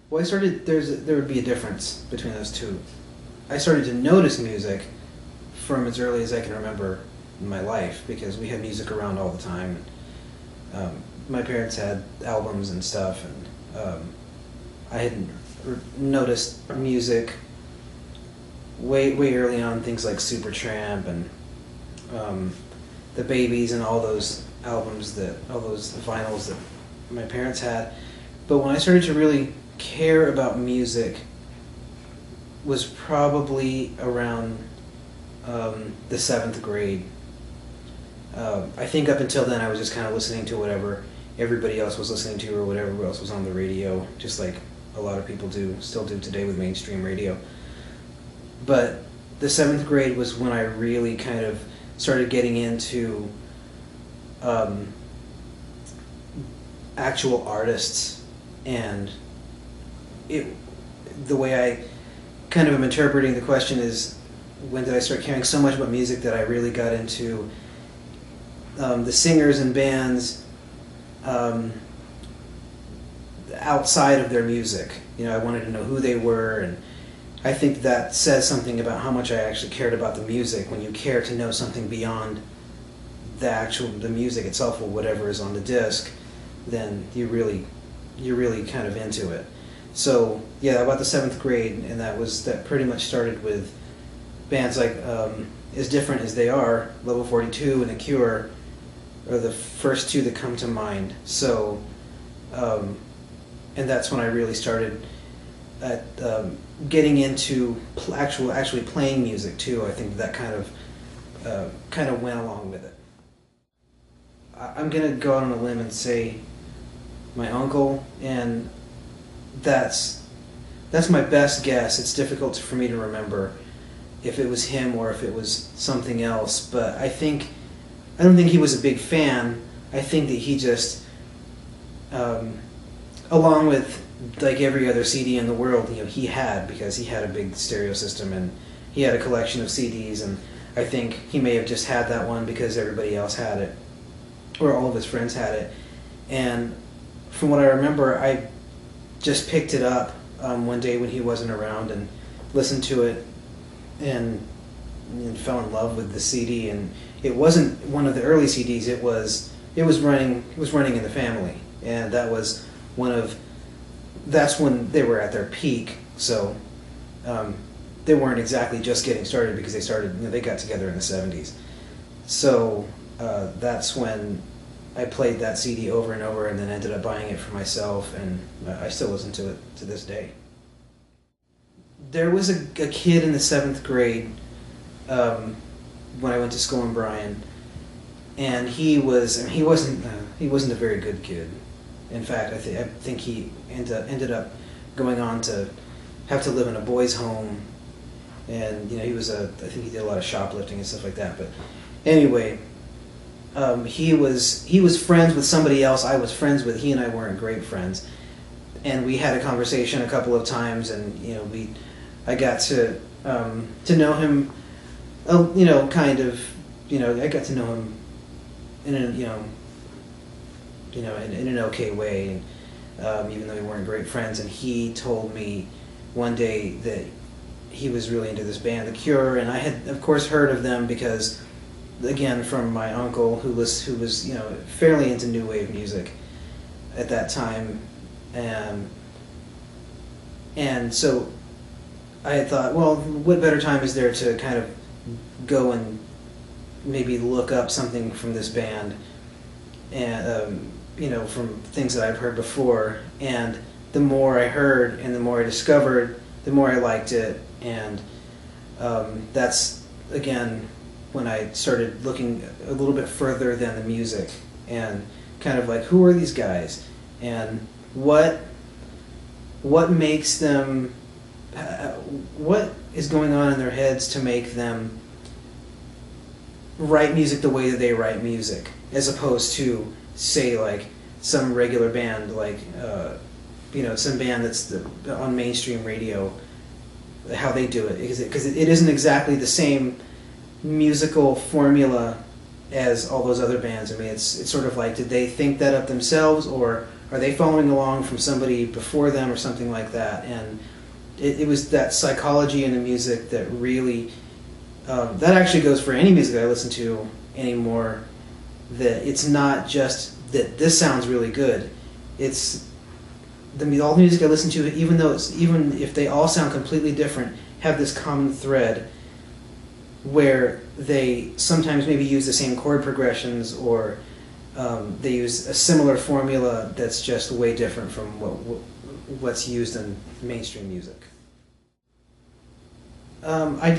Well, there would be a difference between those two. I started to notice music from as early as I can remember in my life because we had music around all the time. My parents had albums and stuff, and I had noticed music way early on, things like Supertramp and the Babies and all those albums all those vinyls that my parents had. But when I started to really care about music was probably around the 7th grade. I think up until then I was just kind of listening to whatever everybody else was listening to or whatever else was on the radio, just like a lot of people still do today with mainstream radio. But the 7th grade was when I really kind of started getting into actual artists, and the way I kind of am interpreting the question is, when did I start caring so much about music that I really got into the singers and bands outside of their music. I wanted to know who they were, and I think that says something about how much I actually cared about the music. When you care to know something beyond the music itself or whatever is on the disc, then you're really kind of into it. So yeah, about the 7th grade, and that pretty much started with bands like As Different As They Are, Level 42, and The Cure are the first two that come to mind. So, and that's when I really started at getting into actually playing music too. I think that kind of went along with it. I'm gonna go out on a limb and say my uncle, and that's my best guess. It's difficult for me to remember if it was him or if it was something else, but I don't think he was a big fan. I think that he just, along with like every other CD in the world, he had, because he had a big stereo system and he had a collection of CDs, and I think he may have just had that one because everybody else had it, or all of his friends had it. And from what I remember, I just picked it up one day when he wasn't around and listened to it and fell in love with the CD. And it wasn't one of the early CDs. It was running in the family, and that's when they were at their peak. So they weren't exactly just getting started, because they got together in the 70s. So that's when I played that CD over and over, and then ended up buying it for myself, and I still listen to it to this day. There was a kid in the 7th grade when I went to school in Bryan, and he wasn't a very good kid. In fact, I think he ended up going on to have to live in a boys' home, and I think he did a lot of shoplifting and stuff like that. But anyway, he was friends with somebody else I was friends with. He and I weren't great friends, and we had a conversation a couple of times, and I got to know him, I got to know him in an okay way, even though we weren't great friends. And he told me one day that he was really into this band, The Cure, and I had, of course, heard of them because, again, from my uncle who was fairly into new wave music at that time, and so I had thought, well, what better time is there to kind of go and maybe look up something from this band, and from things that I've heard before. And the more I heard and the more I discovered, the more I liked it, and that's again when I started looking a little bit further than the music, and kind of like, who are these guys, and what makes them, what is going on in their heads to make them write music the way that they write music, as opposed to, say, like some regular band, like some band that's on mainstream radio, how they do it, because it isn't exactly the same musical formula as all those other bands. I mean, it's sort of like, did they think that up themselves, or are they following along from somebody before them or something like that? And it was that psychology in the music that really, that actually goes for any music I listen to anymore, that it's not just that this sounds really good. It's all the music I listen to, even if they all sound completely different, have this common thread where they sometimes maybe use the same chord progressions, or they use a similar formula that's just way different from what's used in mainstream music. I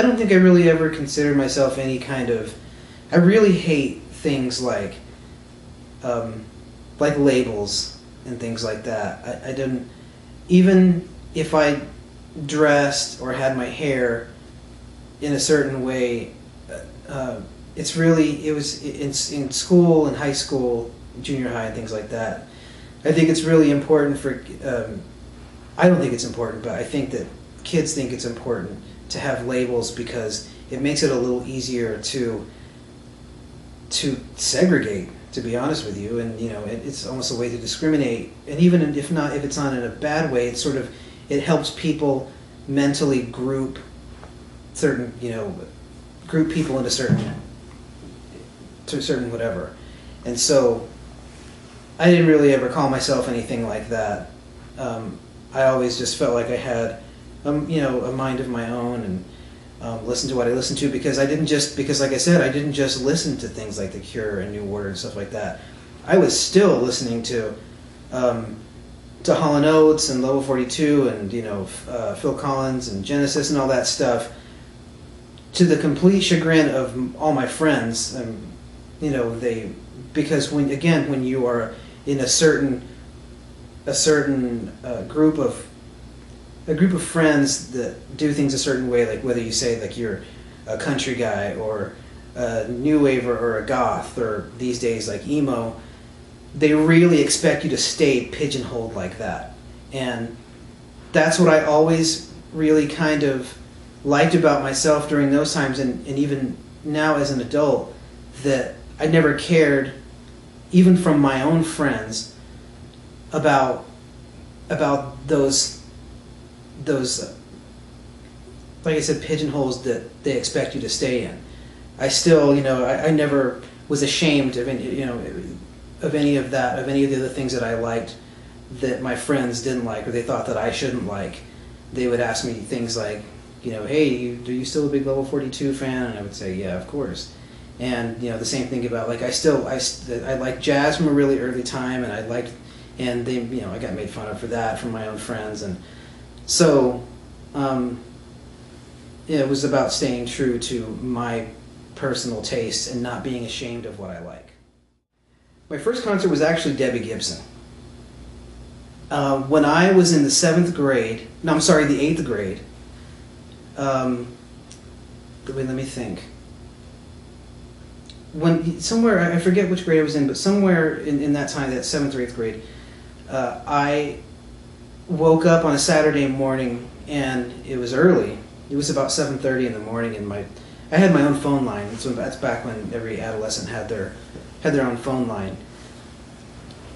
don't think I really ever considered myself any kind of. I really hate things like labels and things like that. I didn't, even if I dressed or had my hair in a certain way. It was in school, in high school, junior high, and things like that. I think it's really important for. I don't think it's important, but I think that kids think it's important to have labels because it makes it a little easier to segregate. To be honest with you, and it's almost a way to discriminate. And even if it's not in a bad way, it helps people mentally group people into certain whatever. And so I didn't really ever call myself anything like that. I always just felt like I had a mind of my own, and listen to what I listened to, because like I said, I didn't just listen to things like The Cure and New Order and stuff like that. I was still listening to Hall & Oates and Level 42 and Phil Collins and Genesis and all that stuff, to the complete chagrin of all my friends. Because when you are in a certain group of friends that do things a certain way, like whether you say like you're a country guy or a new wave or a goth, or these days like emo, they really expect you to stay pigeonholed like that. And that's what I always really kind of liked about myself during those times, and even now as an adult, that I never cared, even from my own friends, about those like I said, pigeonholes that they expect you to stay in. I still, I never was ashamed of any of that, of any of the other things that I liked that my friends didn't like, or they thought that I shouldn't like. They would ask me things like, hey, are you still a big Level 42 fan? And I would say, yeah, of course. And the same thing about like I liked jazz from a really early time, and I got made fun of for that from my own friends, and so it was about staying true to my personal tastes and not being ashamed of what I like. My first concert was actually Debbie Gibson. When I was in the 8th grade. Let me think. Somewhere, I forget which grade I was in, but somewhere in that time, that 7th or 8th grade, I woke up on a Saturday morning, and it was early. It was about 7:30 in the morning, and I had my own phone line. So that's back when every adolescent had their own phone line.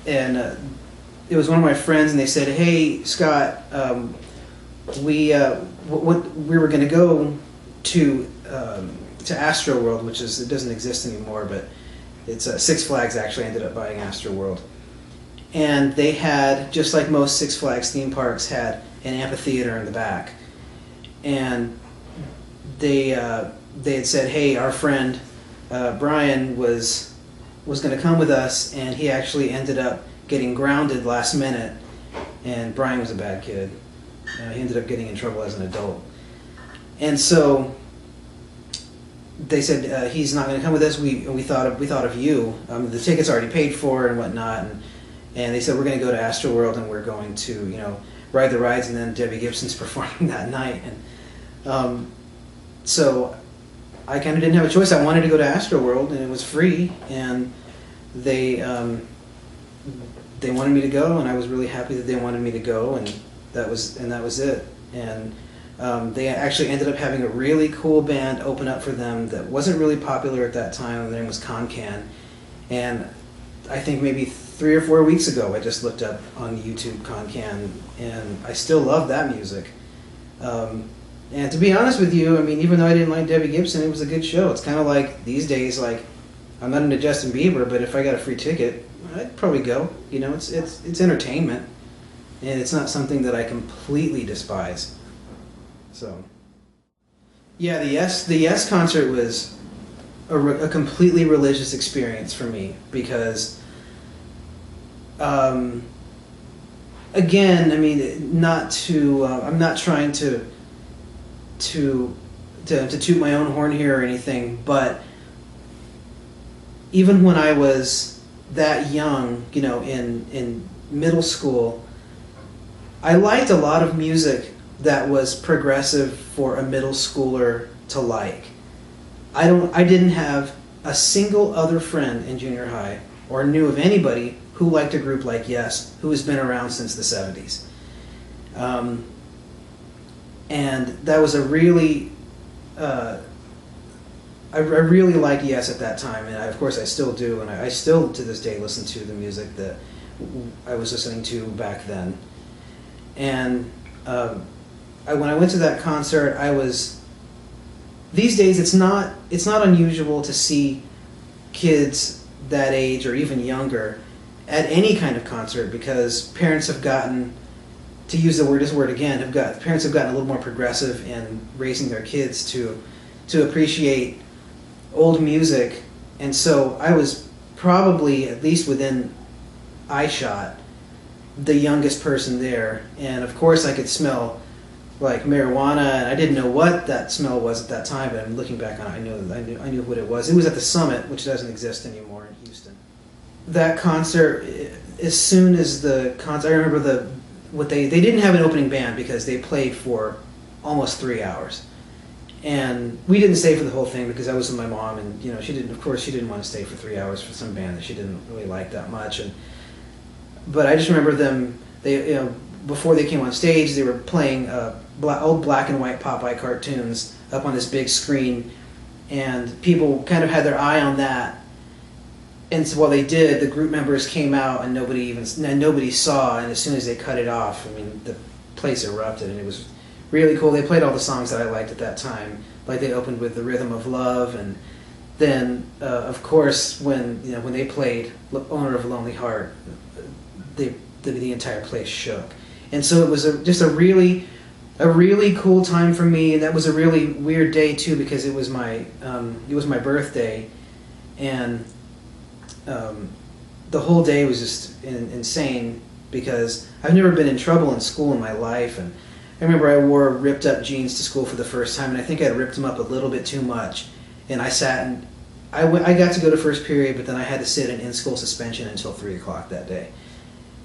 And it was one of my friends, and they said, "Hey, Scott, we were going to go to Astro World, which it doesn't exist anymore, but it's Six Flags actually ended up buying Astro World." And they had, just like most Six Flags theme parks, had an amphitheater in the back. And they had said, hey, our friend Brian was going to come with us, and he actually ended up getting grounded last minute. And Brian was a bad kid. He ended up getting in trouble as an adult. And so they said, he's not going to come with us. We thought of you. The ticket's already paid for and whatnot. And they said, we're going to go to Astro World, and we're going to, ride the rides, and then Debbie Gibson's performing that night. And so I kind of didn't have a choice. I wanted to go to Astro World, and it was free, and they wanted me to go, and I was really happy that they wanted me to go, and that was it. And they actually ended up having a really cool band open up for them that wasn't really popular at that time. Their name was Concan, and I think maybe 3 or 4 weeks ago, I just looked up on YouTube Concan, and I still love that music. And to be honest with you, I mean, even though I didn't like Debbie Gibson, it was a good show. It's kind of like these days, like, I'm not into Justin Bieber, but if I got a free ticket, I'd probably go. You know, it's entertainment, and it's not something that I completely despise. So, yeah, the Yes concert was a completely religious experience for me because, again, I mean, not to I'm not trying to toot my own horn here or anything, but even when I was that young, you know, in middle school, I liked a lot of music that was progressive for a middle schooler to like. I didn't have a single other friend in junior high or knew of anybody who liked a group like Yes, who has been around since the 70s. And that was a really, I really liked Yes at that time, and of course I still do, and I still to this day listen to the music that I was listening to back then. And when I went to that concert, these days it's not unusual to see kids that age or even younger at any kind of concert because parents have gotten, to use this word again, parents have gotten a little more progressive in raising their kids to appreciate old music, and so I was probably, at least within eyeshot, the youngest person there, and of course I could smell like marijuana, and I didn't know what that smell was at that time, but I'm looking back on it, I knew what it was. It was at the Summit, which doesn't exist anymore in Houston. That concert, as soon as the concert, I remember they didn't have an opening band because they played for almost 3 hours. And we didn't stay for the whole thing because I was with my mom, and you know, she didn't want to stay for 3 hours for some band that she didn't really like that much. But I just remember them. Before they came on stage, they were playing old black and white Popeye cartoons up on this big screen, and people kind of had their eye on that. And so while they did, the group members came out, and nobody saw. And as soon as they cut it off, I mean, the place erupted, and it was really cool. They played all the songs that I liked at that time. Like they opened with "The Rhythm of Love," and then, of course, when they played "Owner of a Lonely Heart," the entire place shook. And so it was just a really cool time for me. And that was a really weird day too because it was my birthday, and the whole day was just insane because I've never been in trouble in school in my life, and I remember I wore ripped up jeans to school for the first time, and I think I ripped them up a little bit too much. And I sat and I got to go to first period, but then I had to sit in school suspension until 3 o'clock that day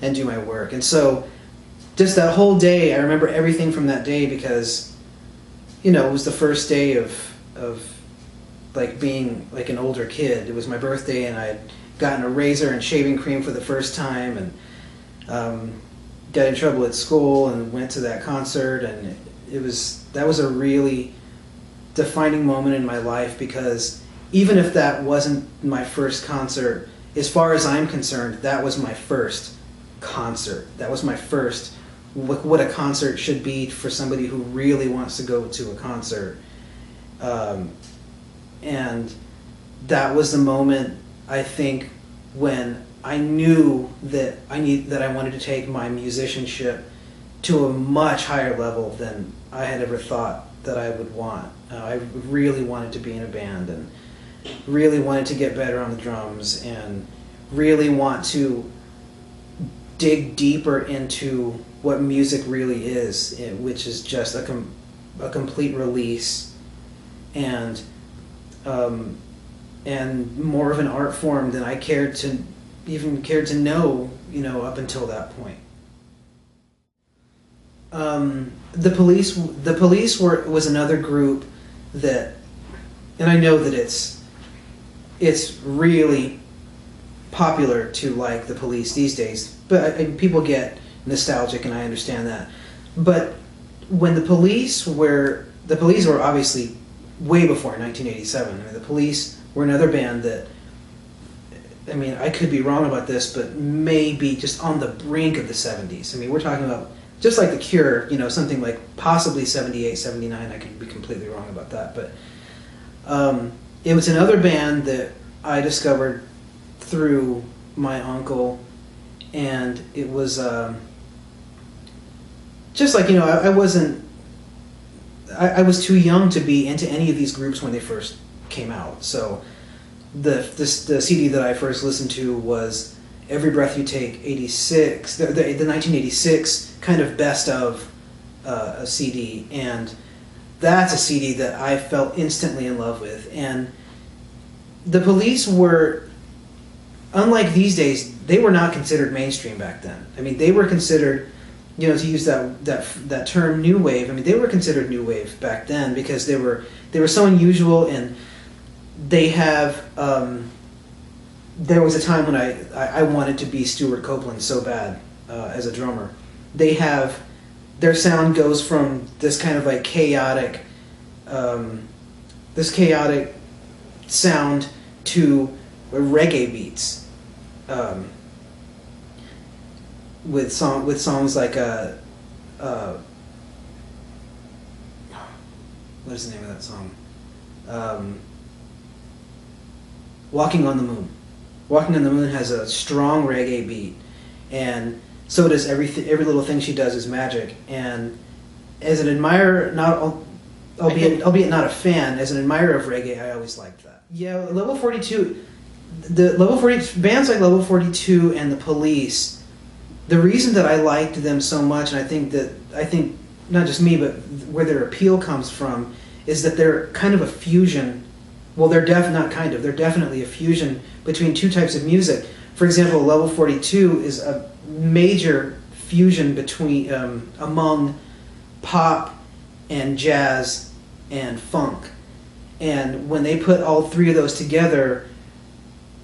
and do my work. And so just that whole day, I remember everything from that day because, you know, it was the first day of like being like an older kid. It was my birthday, and I had gotten a razor and shaving cream for the first time, and got in trouble at school and went to that concert, and that was a really defining moment in my life because even if that wasn't my first concert, as far as I'm concerned, that was my first concert. That was my first, what a concert should be for somebody who really wants to go to a concert. And that was the moment, I think, when I knew that I wanted to take my musicianship to a much higher level than I had ever thought that I would want. I really wanted to be in a band, and really wanted to get better on the drums, and really want to dig deeper into what music really is, which is just a complete release, and more of an art form than I cared to know, you know, up until that point. The Police was another group that, and I know that it's really popular to like the Police these days, but people get nostalgic, and I understand that. But when the Police were obviously way before 1987. I mean, the Police were another band that I mean, I could be wrong about this, but maybe just on the brink of the 70s. I mean, we're talking about, just like The Cure, you know, something like possibly 78, 79. I could be completely wrong about that. But it was another band that I discovered through my uncle, and it was just like, you know, I wasn't, I was too young to be into any of these groups when they first came out. So the CD that I first listened to was Every Breath You Take, 86, the 1986 kind of best of a CD, and that's a CD that I fell instantly in love with. And the Police were, unlike these days, they were not considered mainstream back then. I mean, they were considered, you know, to use that term, new wave. I mean, they were considered new wave back then because they were so unusual, and they have. There was a time when I wanted to be Stuart Copeland so bad as a drummer. They have, their sound goes from this kind of like chaotic sound to reggae beats, with songs like what is the name of that song? Walking on the Moon. Walking on the Moon has a strong reggae beat, and so does every little thing she does is magic. And as an admirer, albeit not a fan, as an admirer of reggae, I always liked that. Yeah, Level 42, bands like Level 42 and the Police. The reason that I liked them so much, and I think not just me, but where their appeal comes from, is that they're kind of a fusion. Well, they're definitely a fusion between two types of music. For example, Level 42 is a major fusion between among pop and jazz and funk. And when they put all three of those together,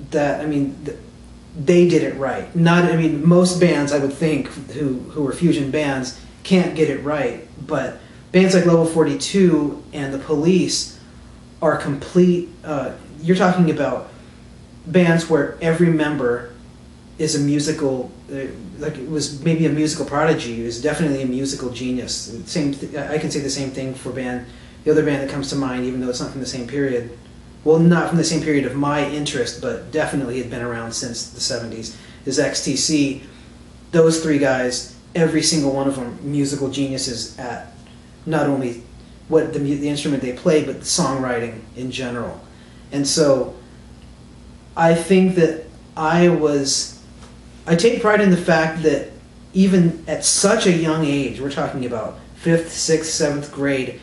they did it right. Most bands, I would think, who are fusion bands can't get it right, but bands like Level 42 and the Police are complete. You're talking about bands where every member is a musical, like it was maybe a musical prodigy. It was definitely a musical genius. I can say the same thing for the other band that comes to mind, even though it's not from the same period. Well, not from the same period of my interest, but definitely had been around since the 70s, is XTC. Those three guys, every single one of them, musical geniuses at not only what the instrument they play, but the songwriting in general. And so I think that I take pride in the fact that even at such a young age, we're talking about 5th, 6th, 7th grade,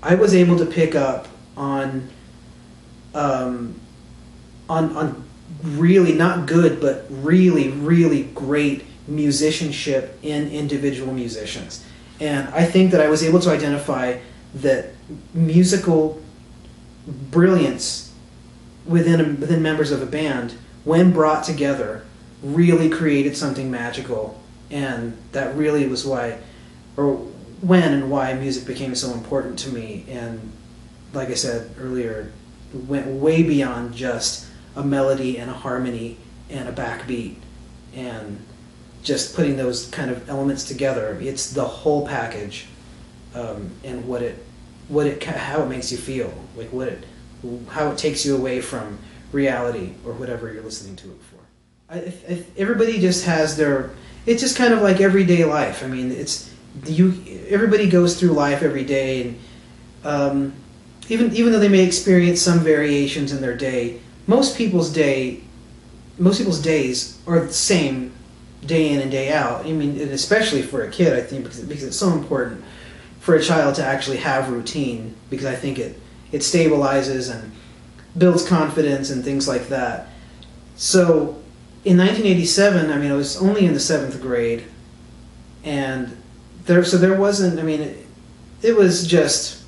I was able to pick up on really not good, but really, really great musicianship in individual musicians. And I think that I was able to identify that musical brilliance within members of a band, when brought together, really created something magical. And that really was why music became so important to me. And like I said earlier, went way beyond just a melody and a harmony and a backbeat and just putting those kind of elements together. It's the whole package, and how it makes you feel, like how it takes you away from reality or whatever you're listening to it for. Everybody just has it's just kind of like everyday life. I mean, everybody goes through life every day, and even though they may experience some variations in their day, most people's days are the same day in and day out. I mean, and especially for a kid, I think, because it's so important for a child to actually have routine, because I think it stabilizes and builds confidence and things like that. So in 1987, I was only in the 7th grade, and there wasn't, it was just,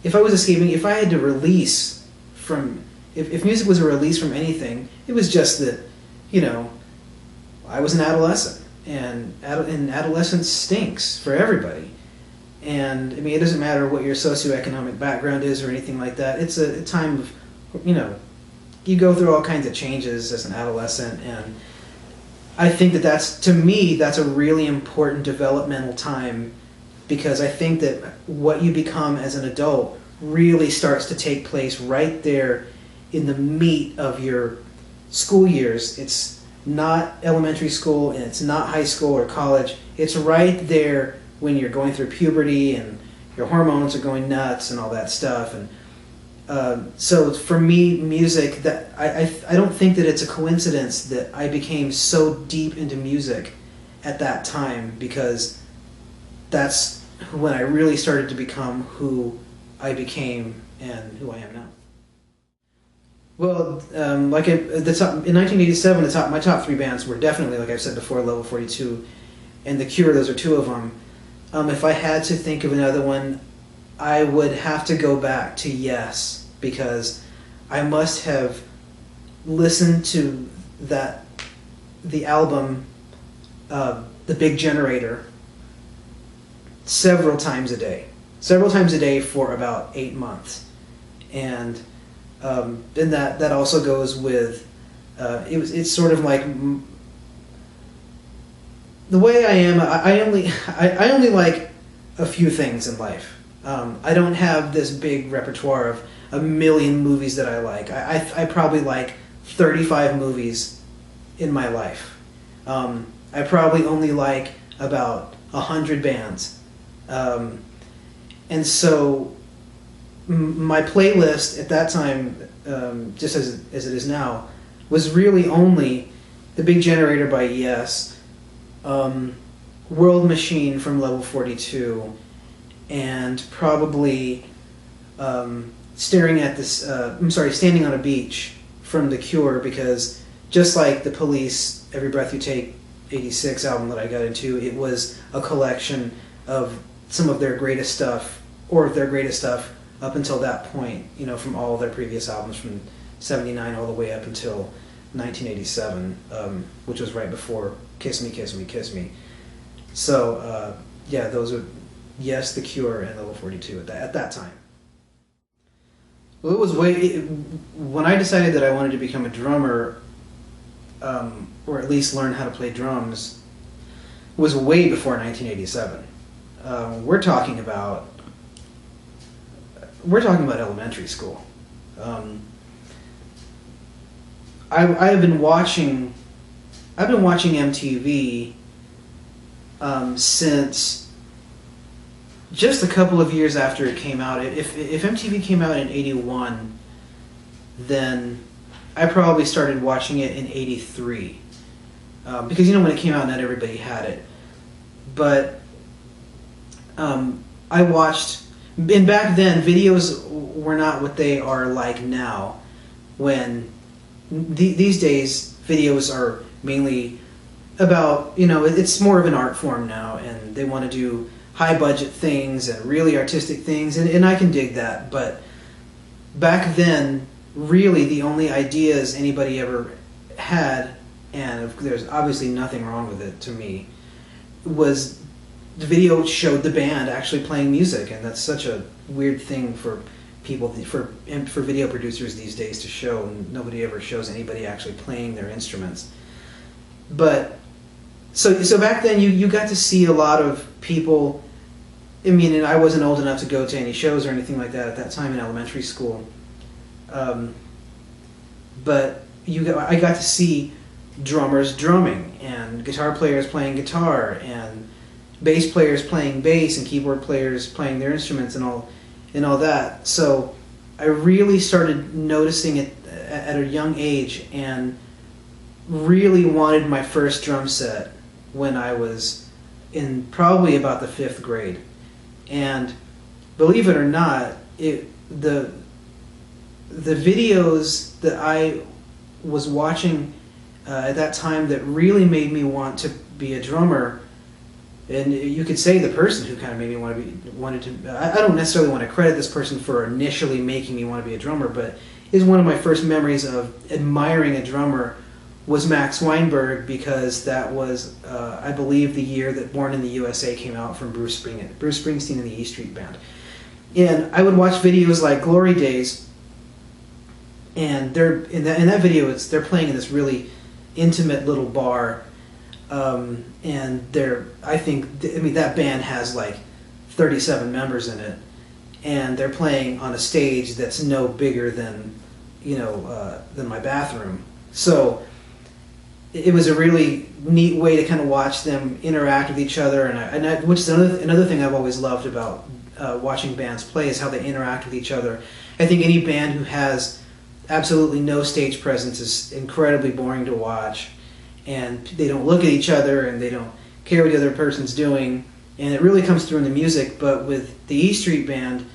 if I was escaping, if I had to release from, if music was a release from anything, it was just that, I was an adolescent, and adolescence stinks for everybody. And it doesn't matter what your socioeconomic background is or anything like that. It's a time of, you go through all kinds of changes as an adolescent, and I think that to me, that's a really important developmental time, because I think that what you become as an adult really starts to take place right there in the meat of your school years. It's not elementary school, and it's not high school or college. It's right there when you're going through puberty and your hormones are going nuts and all that stuff. And so for me, music, that I don't think that it's a coincidence that I became so deep into music at that time, because that's when I really started to become who I became and who I am now. Well, in 1987, my top three bands were definitely, like I've said before, Level 42 and The Cure. Those are two of them. If I had to think of another one, I would have to go back to Yes, because I must have listened to the album, The Big Generator, several times a day for about 8 months. And then that also goes with it's sort of like the way I am. I only like a few things in life. I don't have this big repertoire of a million movies that I like. I probably like 35 movies in my life. I probably only like about 100 bands. And so my playlist at that time, just as it is now, was really only The Big Generator by Yes, World Machine from Level 42, and probably Standing on a Beach from The Cure, because just like the Police, Every Breath You Take '86 album that I got into, it was a collection of some of their greatest stuff, or their greatest stuff up until that point, from all of their previous albums from '79 all the way up until 1987, which was right before Kiss Me, Kiss Me, Kiss Me. So, those are Yes, The Cure, and Level 42 at that time. Well, it was when I decided that I wanted to become a drummer, or at least learn how to play drums, was way before 1987. We're talking about elementary school. I've been watching MTV since just a couple of years after it came out. If MTV came out in '81, then I probably started watching it in '83, because when it came out, not everybody had it. But I watched, and back then videos were not what they are like now. When these days videos are mainly about, it's more of an art form now, and they want to do high budget things and really artistic things, and I can dig that. But back then, really the only ideas anybody ever had, and there's obviously nothing wrong with it to me, was the video showed the band actually playing music, and that's such a weird thing for people, for video producers these days to show, and nobody ever shows anybody actually playing their instruments. But so back then you got to see a lot of people. I mean, and I wasn't old enough to go to any shows or anything like that at that time in elementary school. But I got to see drummers drumming, and guitar players playing guitar, and bass players playing bass, and keyboard players playing their instruments, and all that. So I really started noticing it at a young age, and really wanted my first drum set when I was in probably about the 5th grade. And believe it or not, the videos that I was watching at that time that really made me want to be a drummer, and you could say the person who kind of made me wanted to. I don't necessarily want to credit this person for initially making me want to be a drummer, but is one of my first memories of admiring a drummer was Max Weinberg, because that was, I believe, the year that Born in the USA came out from Bruce Springsteen and the E Street Band. And I would watch videos like Glory Days, and they're in that video. They're playing in this really intimate little bar, and that band has like 37 members in it, and they're playing on a stage that's no bigger than than my bathroom. So it was a really neat way to kind of watch them interact with each other, which is another thing I've always loved about watching bands play is how they interact with each other. I think any band who has absolutely no stage presence is incredibly boring to watch, and they don't look at each other and they don't care what the other person's doing, and it really comes through in the music. But with the E Street Band,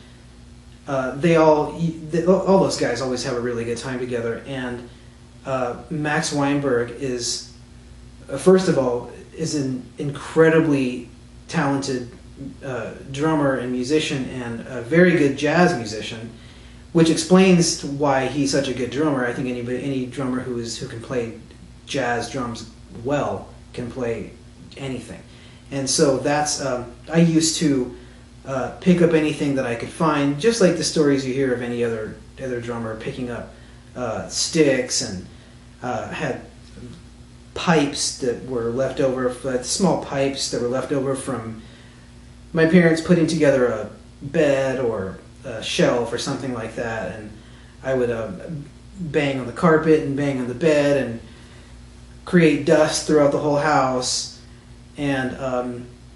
all those guys always have a really good time together, and Max Weinberg is, first of all, is an incredibly talented drummer and musician, and a very good jazz musician, which explains why he's such a good drummer. I think any drummer who can play jazz drums well can play anything, and so that's I used to pick up anything that I could find, just like the stories you hear of any other drummer picking up sticks, and had pipes that were left over, small pipes that were left over from my parents putting together a bed or a shelf or something like that, and I would bang on the carpet and bang on the bed and create dust throughout the whole house, and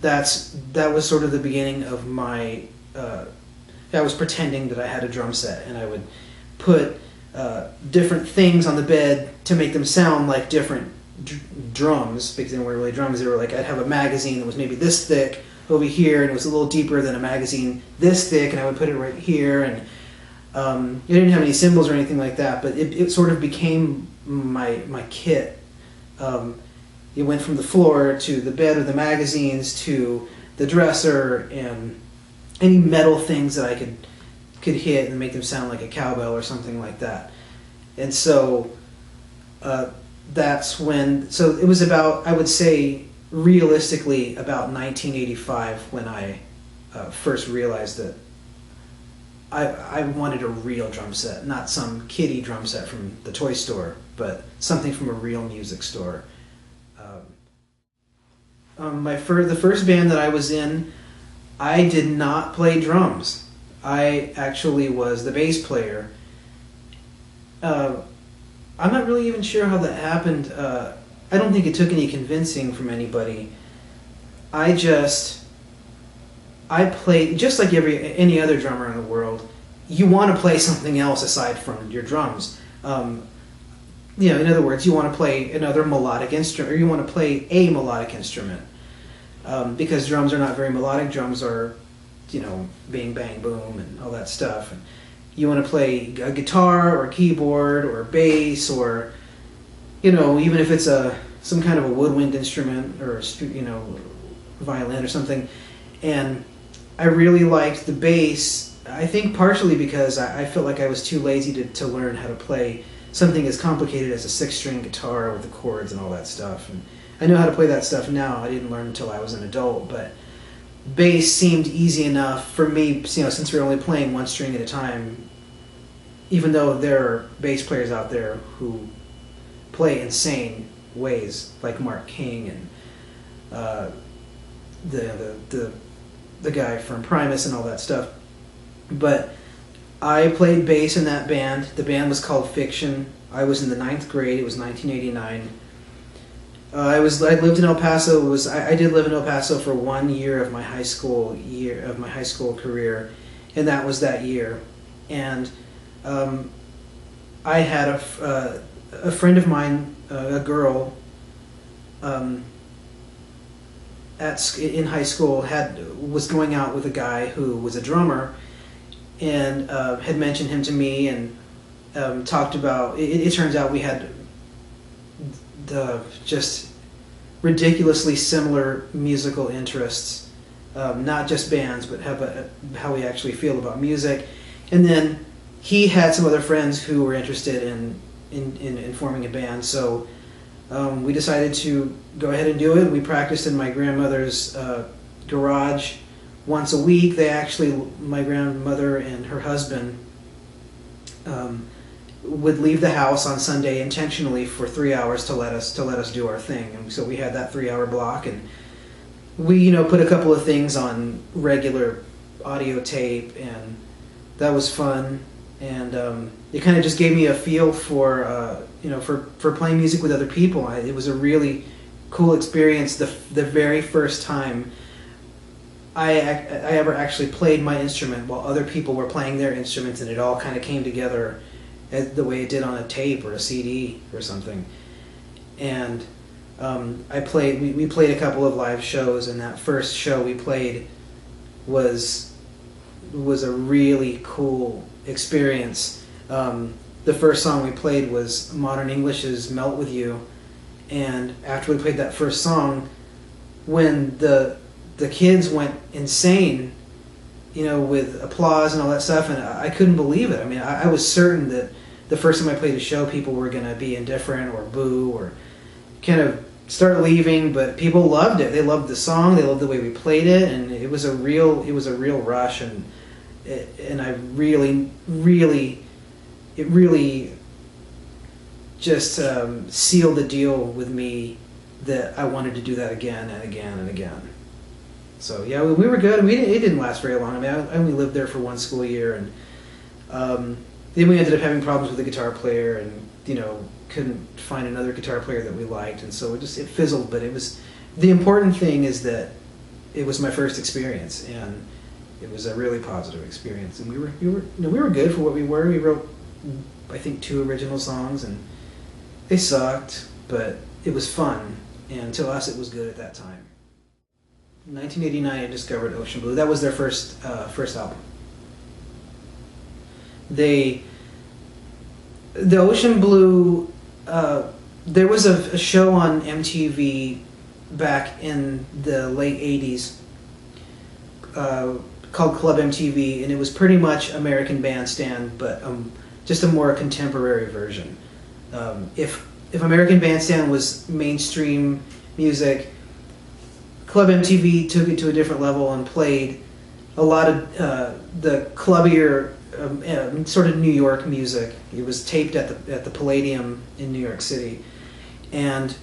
that was sort of the beginning of my. I was pretending that I had a drum set, and I would put different things on the bed to make them sound like different drums, because they weren't really drums. They were like, I'd have a magazine that was maybe this thick over here, and it was a little deeper than a magazine this thick, and I would put it right here, and it didn't have any cymbals or anything like that, but it sort of became my kit. It went from the floor to the bed with the magazines to the dresser and any metal things that I could hit and make them sound like a cowbell or something like that. And so that's when. So it was about, I would say, realistically about 1985 when I first realized that I wanted a real drum set, not some kiddie drum set from the toy store, but something from a real music store. The first band that I was in, I did not play drums. I actually was the bass player. I'm not really even sure how that happened. I don't think it took any convincing from anybody. I played just like any other drummer in the world. You want to play something else aside from your drums. In other words, you want to play another melodic instrument, or you want to play a melodic instrument, because drums are not very melodic. Drums are, bing, bang, boom, and all that stuff. And you want to play a guitar or a keyboard or bass, or even if it's some kind of a woodwind instrument, or violin or something. And I really liked the bass. I think partially because I felt like I was too lazy to learn how to play something as complicated as a 6-string guitar with the chords and all that stuff. And I know how to play that stuff now. I didn't learn until I was an adult, but bass seemed easy enough for me, since we were only playing one string at a time, even though there are bass players out there who play insane ways, like Mark King and the guy from Primus and all that stuff. But I played bass in that band. The band was called Fiction. I was in the 9th grade. It was 1989. I lived in El Paso. I did live in El Paso for 1 year of my high school career, and that was that year. And I had a friend of mine, a girl, in high school was going out with a guy who was a drummer, and had mentioned him to me, and talked about. It turns out we had just ridiculously similar musical interests, not just bands, but how we actually feel about music. And then he had some other friends who were interested in forming a band, so we decided to go ahead and do it. We practiced in my grandmother's garage once a week. My grandmother and her husband would leave the house on Sunday intentionally for 3 hours to let us do our thing. And so we had that 3-hour block, and we put a couple of things on regular audio tape, and that was fun. And it kind of just gave me a feel for for playing music with other people. It was a really cool experience. The very first time I ever actually played my instrument while other people were playing their instruments, and it all kind of came together the way it did on a tape or a CD or something. And we played a couple of live shows, and that first show we played was a really cool experience. The first song we played was Modern English's "Melt With You," and after we played that first song, when the kids went insane, with applause and all that stuff, and I couldn't believe it. I mean, I was certain that the first time I played a show, people were going to be indifferent or boo or kind of start leaving, but people loved it. They loved the song, they loved the way we played it, and it was a real rush, and I really just sealed the deal with me that I wanted to do that again and again and again. So yeah, we were good. It didn't last very long. I mean, I only lived there for one school year, and then we ended up having problems with the guitar player, and couldn't find another guitar player that we liked, and so it fizzled. But the important thing is that it was my first experience, and it was a really positive experience, and we were good for what we were. We wrote, I think, 2 original songs, and they sucked, but it was fun, and to us it was good at that time. In 1989, I discovered Ocean Blue. That was their first album. The Ocean Blue, there was a show on MTV back in the late 80s called Club MTV, and it was pretty much American Bandstand, but just a more contemporary version. If American Bandstand was mainstream music, Club MTV took it to a different level and played a lot of the clubbier sort of New York music. It was taped at the Palladium in New York City, and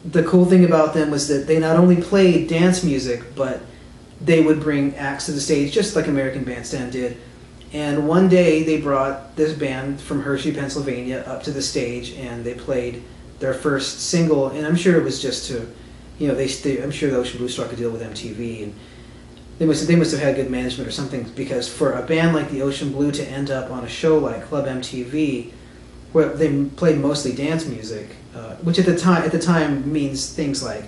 the cool thing about them was that they not only played dance music, but they would bring acts to the stage just like American Bandstand did. And one day they brought this band from Hershey, Pennsylvania up to the stage, and they played their first single, and I'm sure it was just to, I'm sure the Ocean Blue struck a deal with MTV, and they must have had good management or something, because for a band like the Ocean Blue to end up on a show like Club MTV, where they played mostly dance music, which at the time means things like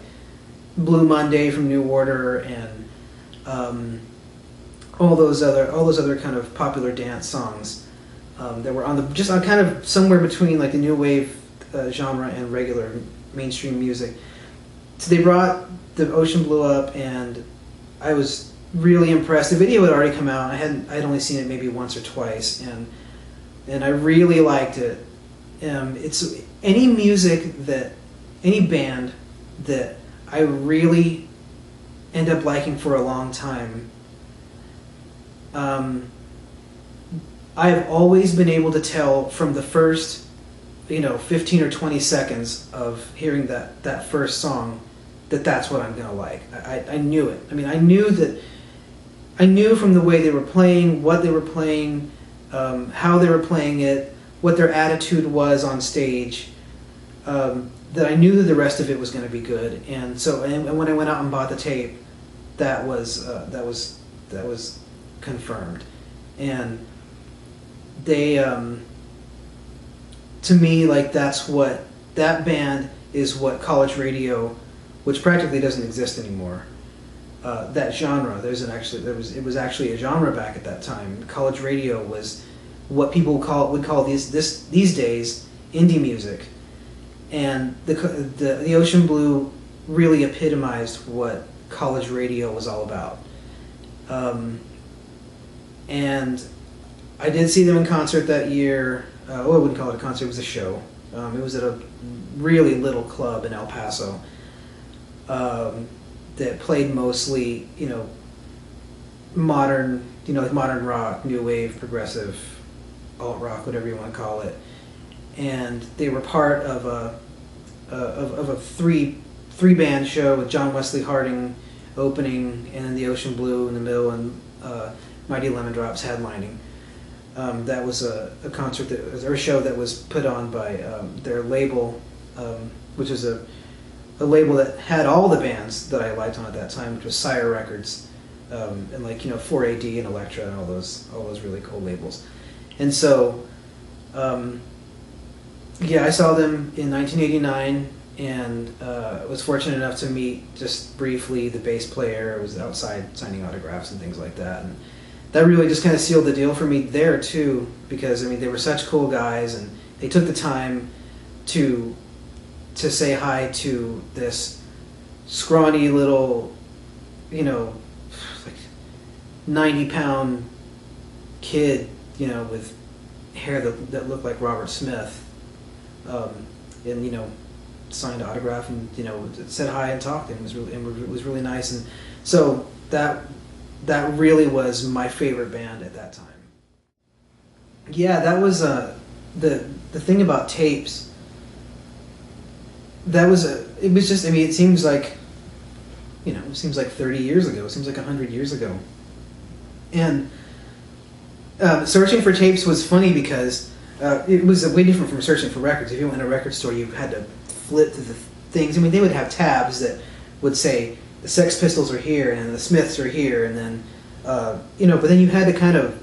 Blue Monday from New Order and all those other kind of popular dance songs that were on kind of somewhere between like the new wave genre and regular mainstream music. So they brought the Ocean Blue up, and I was really impressed. The video had already come out. I'd only seen it maybe once or twice, and I really liked it. It's any band that I really end up liking for a long time. I've always been able to tell from the first 15 or 20 seconds of hearing that first song that's what I'm gonna like. I knew it. I mean, I knew from the way they were playing, what they were playing, how they were playing it, what their attitude was on stage, that I knew that the rest of it was going to be good. And so, and when I went out and bought the tape, that was confirmed. And they, to me, like that band is what college radio, which practically doesn't exist anymore. That genre, it was actually a genre back at that time. College radio was what people would call these days indie music, and the Ocean Blue really epitomized what college radio was all about. And I did see them in concert that year. I wouldn't call it a concert; it was a show. It was at a really little club in El Paso that played mostly, modern, like modern rock, new wave, progressive alt rock, whatever you want to call it, and they were part of a three band show with John Wesley Harding opening, and then the Ocean Blue in the middle, and Mighty Lemon Drops headlining. That was a concert or a show that was put on by their label, which is a label that had all the bands that I liked on at that time, which was Sire Records, and 4AD and Elektra and all those really cool labels. And so, I saw them in 1989, and was fortunate enough to meet just briefly the bass player. I was outside signing autographs and things like that, and that really just kind of sealed the deal for me there too, because they were such cool guys, and they took the time to say hi to this scrawny little, 90-pound kid, with hair that looked like Robert Smith, and signed an autograph, and said hi and talked, and it was really nice. And so that really was my favorite band at that time. Yeah, that was the thing about tapes. It seems like 30 years ago. It seems like 100 years ago. And searching for tapes was funny because it was way different from searching for records. If you went in a record store, you had to flip through the things. They would have tabs that would say the Sex Pistols are here and the Smiths are here, and then but then you had to kind of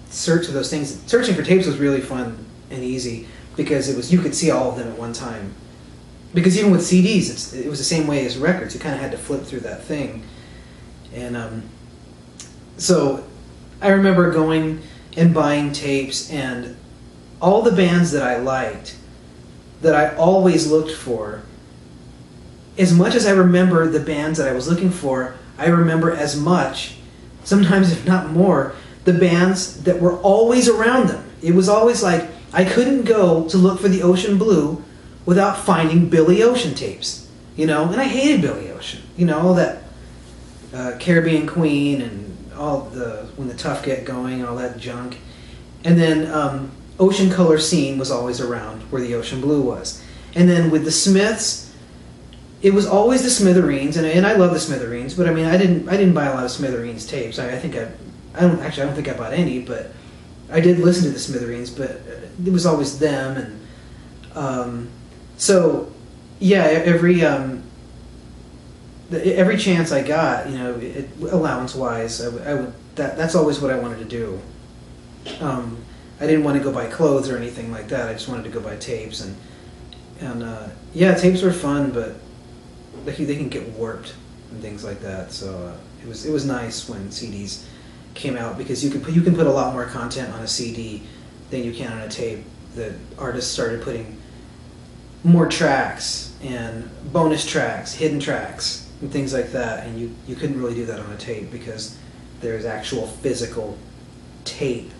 search for those things. Searching for tapes was really fun and easy because you could see all of them at one time. Because even with CDs, it was the same way as records. You kind of had to flip through that thing. And so I remember going and buying tapes, and all the bands that I liked, that I always looked for, as much as I remember the bands that I was looking for, I remember as much, sometimes if not more, the bands that were always around them. It was always like, I couldn't go to look for the Ocean Blue without finding Billy Ocean tapes, and I hated Billy Ocean, all that Caribbean Queen and all the When the Tough Get Going and all that junk. And then Ocean Color Scene was always around where the Ocean Blue was. And then with the Smiths, it was always the Smithereens, and I love the Smithereens, but I didn't buy a lot of Smithereens tapes. I don't think I bought any, but I did listen to the Smithereens, but it was always them. And so yeah, every chance I got, allowance wise, I would that's always what I wanted to do. I didn't want to go buy clothes or anything like that. I just wanted to go buy tapes, and tapes were fun, but they can get warped and things like that. So it was nice when CDs came out, because you can put a lot more content on a CD than you can on a tape. The artists started putting more tracks and bonus tracks, hidden tracks, and things like that, and you couldn't really do that on a tape because there's actual physical tape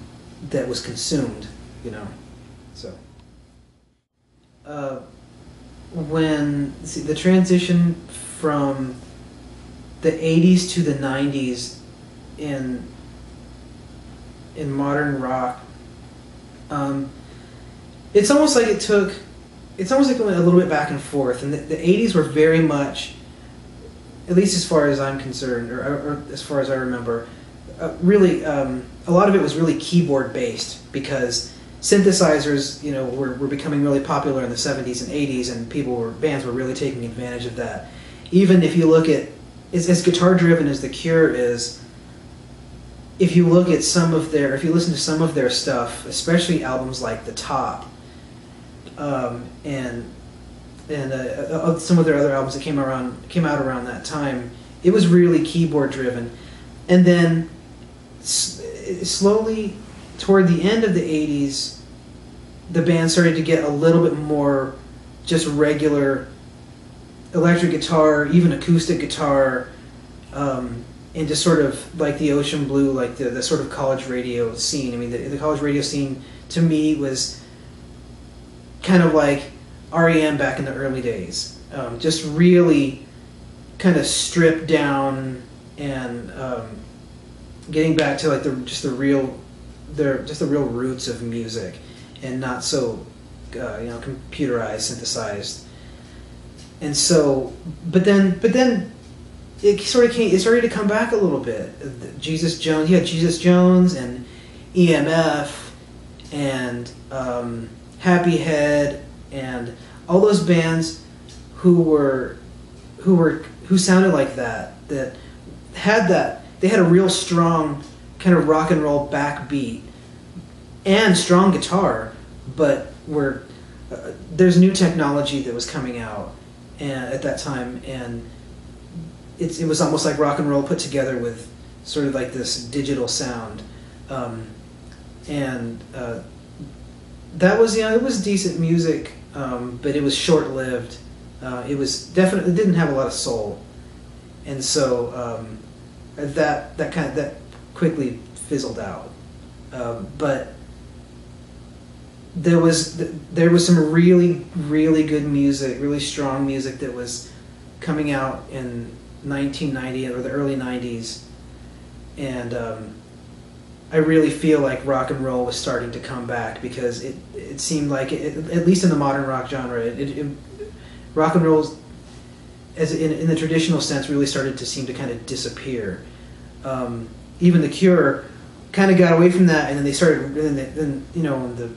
that was consumed, So when the transition from the 80s to the 90s in modern rock, it's almost like it went a little bit back and forth, and the 80s were very much, at least as far as I'm concerned, or as far as I remember, really, a lot of it was really keyboard based, because synthesizers, were becoming really popular in the 70s and 80s, and bands were really taking advantage of that. Even if you look at, as guitar driven as The Cure is, if you listen to some of their stuff, especially albums like The Top, and some of their other albums that came out around that time, it was really keyboard driven. And then slowly, toward the end of the 80s, the band started to get a little bit more just regular electric guitar, even acoustic guitar, and just sort of like the Ocean Blue, like the sort of college radio scene. The college radio scene to me was kind of like REM back in the early days, just really kind of stripped down and getting back to like the real the real roots of music, and not so computerized, synthesized. And so, but then it started to come back a little bit. Jesus Jones, you had Jesus Jones and EMF and Happy Head and all those bands who sounded like that they had a real strong kind of rock and roll backbeat and strong guitar, but there's new technology that was coming out at that time, and it was almost like rock and roll put together with sort of like this digital sound, and that was it was decent music, but it was short lived. It didn't have a lot of soul, and so that quickly fizzled out. But there was some really, really good music, really strong music that was coming out in 1990 or the early 90s, and I really feel like rock and roll was starting to come back, because it seemed like at least in the modern rock genre, rock and roll, as in the traditional sense, really started to seem to kind of disappear. Even The Cure kind of got away from that, and then they started, in the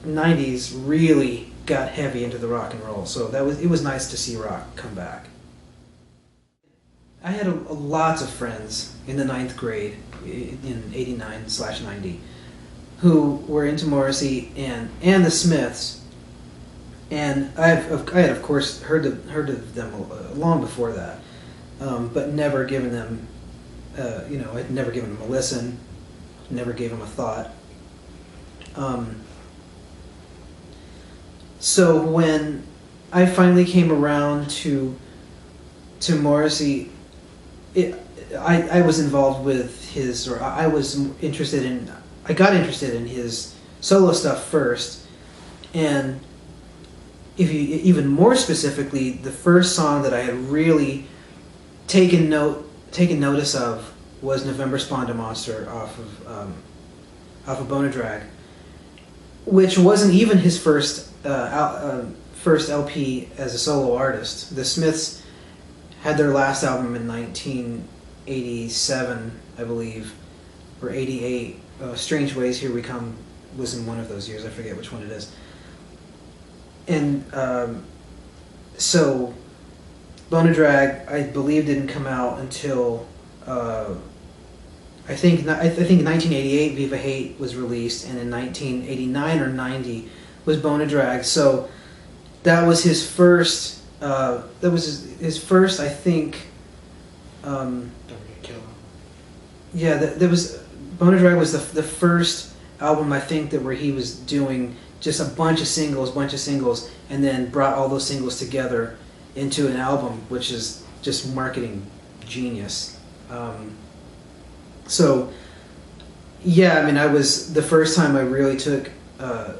90s really got heavy into the rock and roll. So it was nice to see rock come back. I had lots of friends in the 9th grade in 89/90 who were into Morrissey and the Smiths, and I had of course heard of them long before that, but never given them I'd never given them a listen, never gave them a thought. So when I finally came around to Morrissey, I was involved with I got interested in his solo stuff first, and even more specifically, the first song that I had really taken notice of was November Spawned a Monster off of Bone Drag, which wasn't even his first LP as a solo artist. The Smiths had their last album in 1987, I believe, or 88. Strange Ways, Here We Come was in one of those years. I forget which one it is. And so Bone Drag, I believe, didn't come out until I think 1988 Viva Hate was released, and in 1989 or 90 was Bone Drag. So that was his first. His first, I think. Don't Get Killed. Yeah, there was Bone Drag was the first album, I think, where he was doing just a bunch of singles, and then brought all those singles together into an album, which is just marketing genius. So, yeah, I mean, the first time I really took, the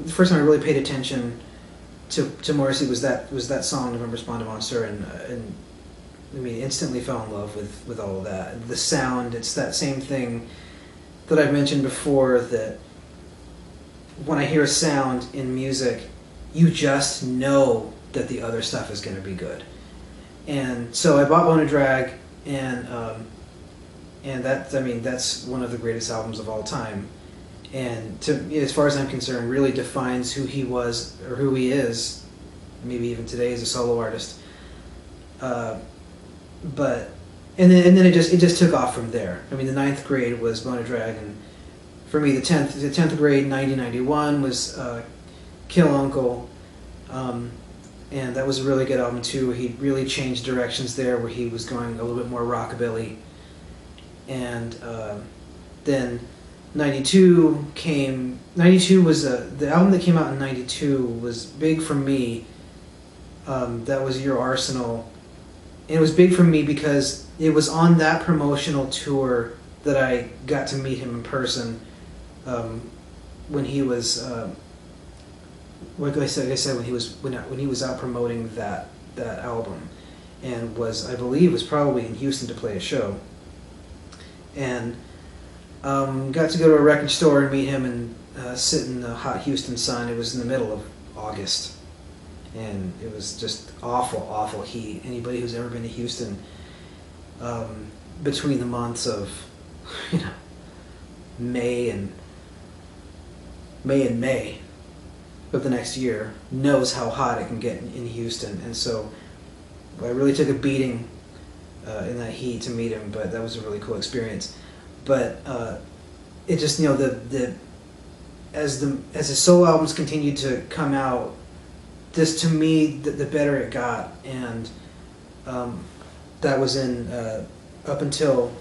first time I really paid attention to Morrissey was that song, November Spawned a Monster, and I mean, instantly fell in love with all of that. The sound, it's that same thing that I've mentioned before, that when I hear a sound in music, you just know that the other stuff is going to be good. And so I bought Bone Drag, and that's one of the greatest albums of all time. And as far as I'm concerned, really defines who he was, or who he is, maybe even today as a solo artist. But then it just took off from there. I mean, the 9th grade was Bone Drag, and for me, the 10th grade, 1991, was Kill Uncle, and that was a really good album too. He really changed directions there, where he was going a little bit more rockabilly, and then 92 came. 92 was the album that came out in 92 was big for me. That was Your Arsenal, and it was big for me because it was on that promotional tour that I got to meet him in person, when he was, like I said, when he was out promoting that album, and I believe was probably in Houston to play a show, and Got to go to a record store and meet him and sit in the hot Houston sun. It was in the middle of August, and it was just awful, awful heat. Anybody who's ever been to Houston, between the months of, you know, May and May of the next year knows how hot it can get in Houston. And so I really took a beating in that heat to meet him, but that was a really cool experience. But it just, you know, as the solo albums continued to come out, this, to me, the better it got. And that was in up until,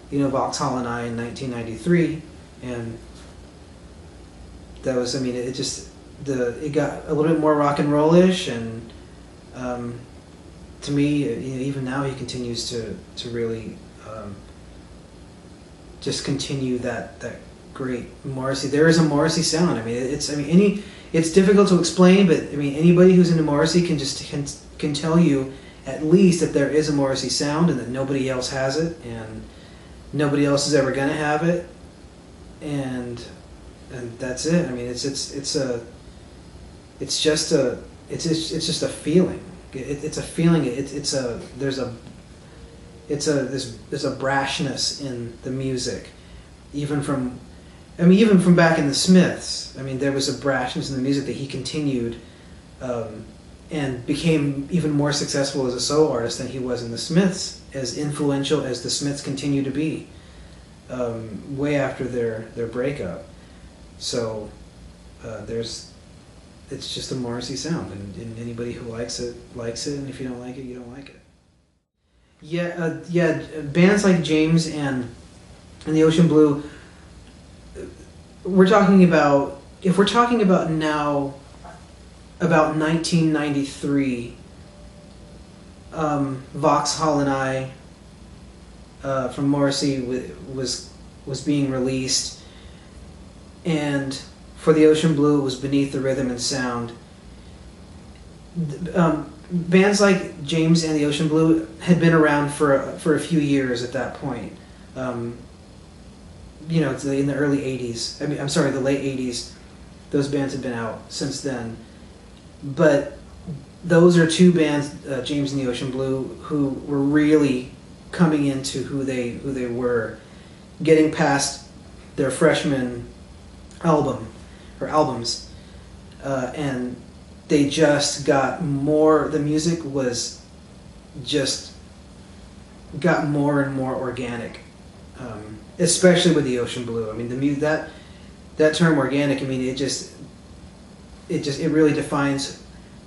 you know, Vauxhall and I in 1993, and that was, I mean, it just, it got a little bit more rock and roll-ish, and to me, you know, even now he continues to really just continue that great Morrissey. There is a Morrissey sound. I mean, it's difficult to explain, but I mean, anybody who's into Morrissey can tell you at least that there is a Morrissey sound, and that nobody else has it, and nobody else is ever gonna have it, and that's it. I mean, it's just a feeling. It's a feeling. There's a brashness in the music, even from back in the Smiths. I mean, there was a brashness in the music that he continued, and became even more successful as a solo artist than he was in the Smiths, as influential as the Smiths continue to be, way after their breakup. So it's just a Morrissey sound, and anybody who likes it, and if you don't like it, you don't like it. Yeah, bands like James and the Ocean Blue. If we're talking about now, about 1993, Vauxhall and I, from Morrissey, was being released, and for the Ocean Blue, it was Beneath the Rhythm and Sound. Bands like James and the Ocean Blue had been around for a few years at that point. You know, in the early 80s. I mean, I'm sorry, the late 80s. Those bands had been out since then. But those are two bands, James and the Ocean Blue, who were really coming into who they were, getting past their freshman albums, and they just got more. The music was just got more and more organic, especially with the Ocean Blue. I mean, that term organic. I mean, it really defines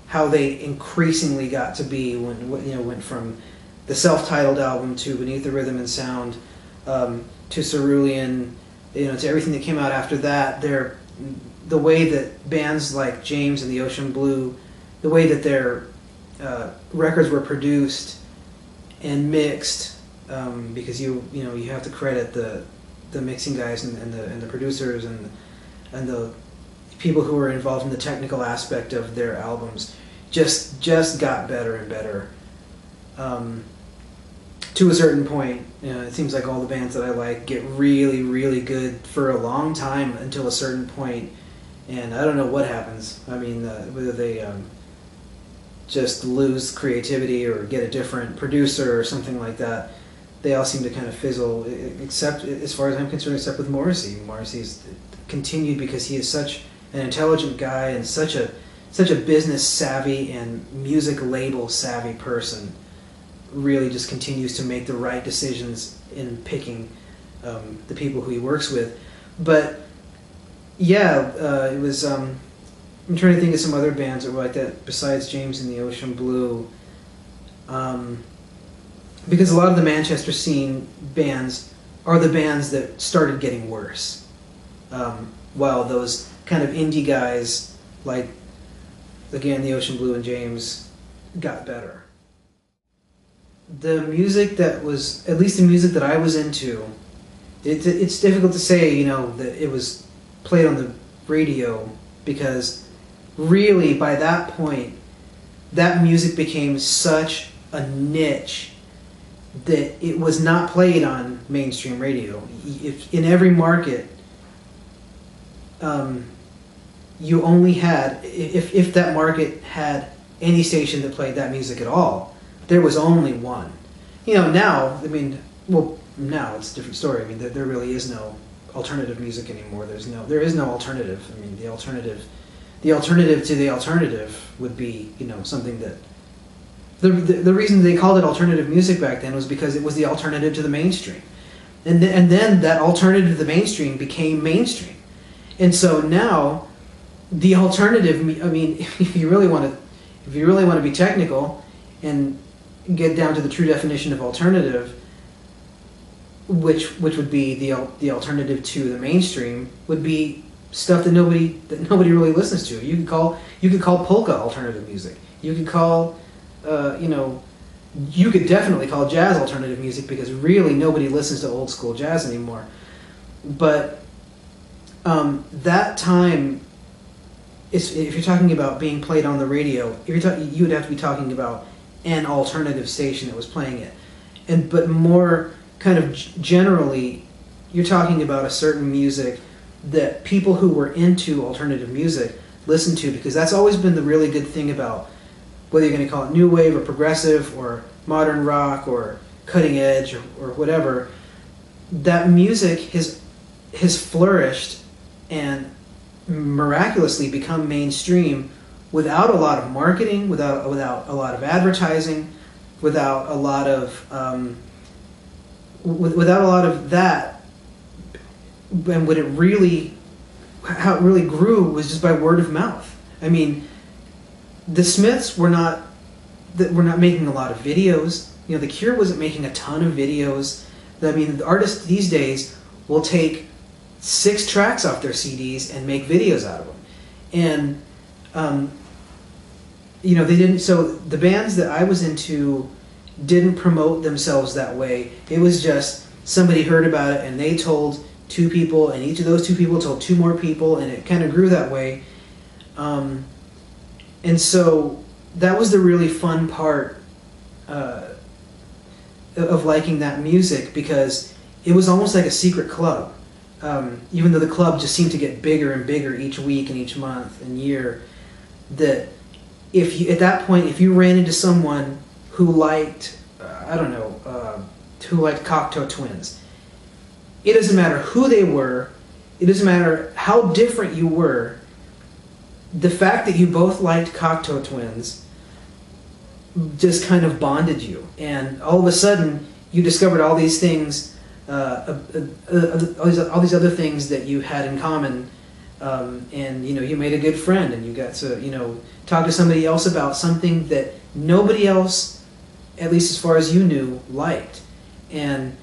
how they increasingly got to be when, you know, went from the self-titled album to Beneath the Rhythm and Sound, to Cerulean, you know, to everything that came out after that. The way that bands like James and the Ocean Blue, the way that their records were produced and mixed, because you have to credit the mixing guys and the producers and the people who were involved in the technical aspect of their albums, just got better and better. To a certain point, you know, it seems like all the bands that I like get really, really good for a long time until a certain point, and I don't know what happens. I mean, whether they just lose creativity or get a different producer or something like that, they all seem to kind of fizzle, except, as far as I'm concerned, except with Morrissey. Morrissey's continued because he is such an intelligent guy and such a business savvy and music label savvy person. Really just continues to make the right decisions in picking the people who he works with. But yeah, it was. I'm trying to think of some other bands that were like that besides James and the Ocean Blue, because a lot of the Manchester scene bands are the bands that started getting worse, while those kind of indie guys like, again, the Ocean Blue and James, got better. The music that was, at least the music that I was into, it's difficult to say, you know, that it was played on the radio, because really by that point, that music became such a niche that it was not played on mainstream radio. If in every market, you only had, if that market had any station that played that music at all, there was only one. You know, now, I mean, well, now it's a different story. I mean, there really is no alternative music anymore. There is no alternative. I mean, the alternative to the alternative would be, you know, something that the reason they called it alternative music back then was because it was the alternative to the mainstream, and then that alternative to the mainstream became mainstream, and so now the alternative. I mean, if you really want to be technical and get down to the true definition of alternative, which would be the alternative to the mainstream, would be stuff that nobody really listens to. You could call polka alternative music. You could call you could definitely call jazz alternative music, because really nobody listens to old school jazz anymore. But that time, if you're talking about being played on the radio, you would have to be talking about an alternative station that was playing it, but more kind of generally, you're talking about a certain music that people who were into alternative music listened to, because that's always been the really good thing about whether you're going to call it new wave or progressive or modern rock or cutting edge or whatever. That music has flourished and miraculously become mainstream without a lot of marketing, without a lot of advertising, without a lot of that. And how it really grew was just by word of mouth. I mean, the Smiths were not making a lot of videos. You know, The Cure wasn't making a ton of videos. I mean, the artists these days will take 6 tracks off their CDs and make videos out of them. And you know, they didn't. So the bands that I was into didn't promote themselves that way. It was just somebody heard about it and they told 2 people, and each of those 2 people told 2 more people, and it kind of grew that way. And so that was the really fun part of liking that music, because it was almost like a secret club. Even though the club just seemed to get bigger and bigger each week and each month and year, that at that point, if you ran into someone who liked, who liked Cocteau Twins, it doesn't matter who they were, it doesn't matter how different you were, the fact that you both liked Cocteau Twins just kind of bonded you. And all of a sudden, you discovered all these things, all these other things that you had in common, and you made a good friend, and you got to talk to somebody else about something that nobody else, at least as far as you knew, liked. And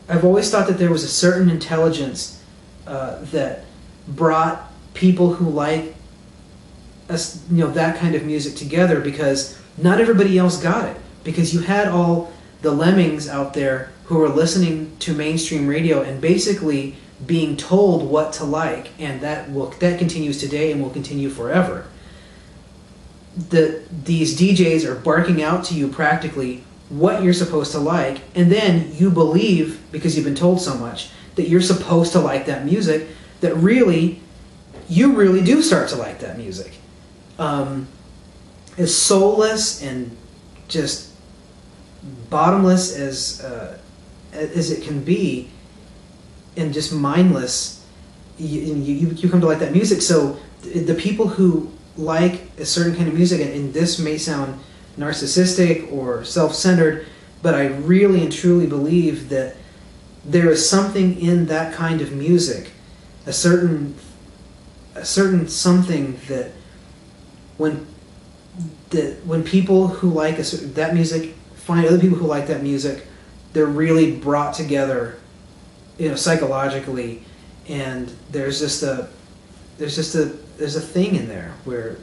I've always thought that there was a certain intelligence that brought people who like that kind of music together, because not everybody else got it. Because you had all the lemmings out there who were listening to mainstream radio and basically being told what to like, and that continues today and will continue forever. These DJs are barking out to you practically what you're supposed to like, and then you believe, because you've been told so much, that you're supposed to like that music, that you really do start to like that music. As soulless and just bottomless as it can be, and just mindless, you come to like that music. So the people who like a certain kind of music, and this may sound narcissistic or self-centered, but I really and truly believe that there is something in that kind of music, a certain something that when people who like that music find other people who like that music, they're really brought together, psychologically, and there's a thing in there where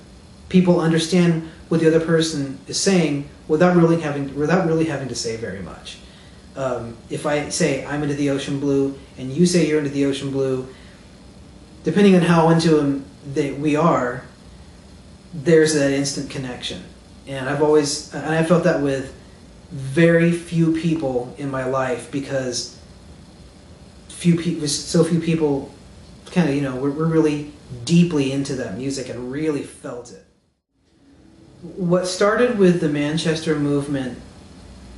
people understand what the other person is saying without really having to say very much. If I say I'm into the ocean blue and you say you're into the ocean blue, depending on how into them we are, there's that instant connection. And I felt that with very few people in my life because so few people kind of, you know, were really deeply into that music and really felt it. What started with the Manchester movement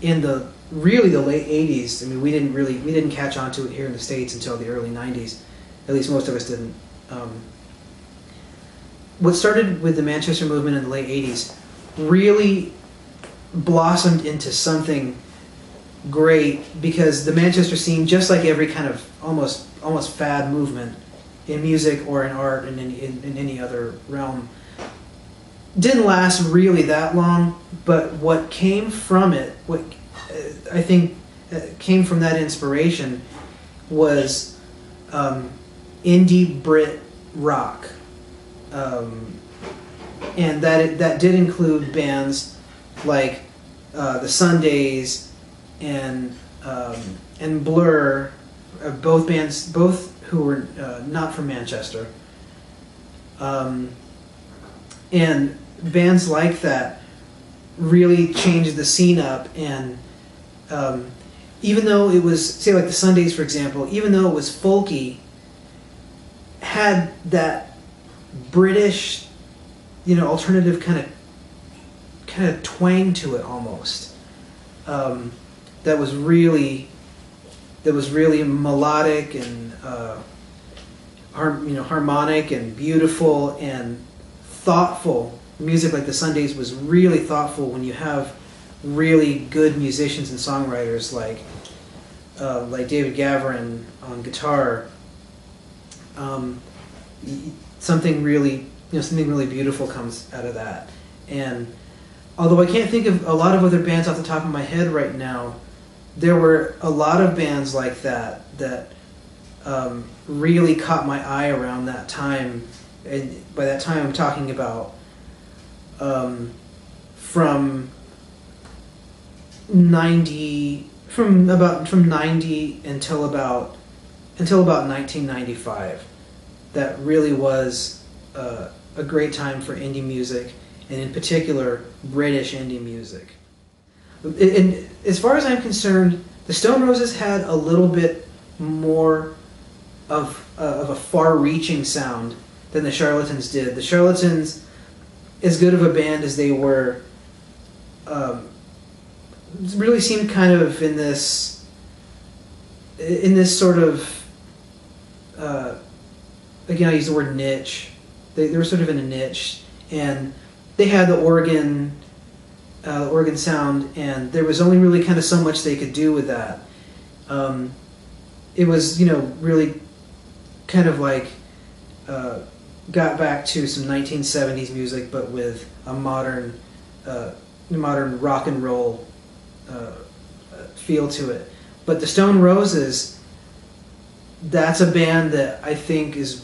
in the late 80s, I mean, we didn't catch on to it here in the States until the early 90s. At least most of us didn't. What started with the Manchester movement in the late 80s really blossomed into something great, because the Manchester scene, just like every kind of almost fad movement in music or in art and in any other realm, didn't last really that long. But what came from it, what I think came from that inspiration, was indie Brit rock, and that did include bands like the Sundays and Blur, both who were not from Manchester, and bands like that really changed the scene up. And even though it was, say, like the Sundays, for example, even though it was folky, had that British, you know, alternative kind of twang to it almost. That was really melodic and harmonic and beautiful and thoughtful. Music like the Sundays was really thoughtful when you have really good musicians and songwriters like David Gavrin on guitar. Something really beautiful comes out of that. And although I can't think of a lot of other bands off the top of my head right now, there were a lot of bands like that really caught my eye around that time. And by that time, I'm talking about from 90 until about 1995. That really was a great time for indie music, and in particular British indie music. And as far as I'm concerned, the Stone Roses had a little bit more of a far-reaching sound than the Charlatans did. The Charlatans, as good of a band as they were, really seemed kind of in this sort of, again, I use the word niche. They were sort of in a niche, and they had the organ sound, and there was only really kind of so much they could do with that. It was, really kind of like got back to some 1970s music, but with a modern rock and roll feel to it. But the Stone Roses, that's a band that I think is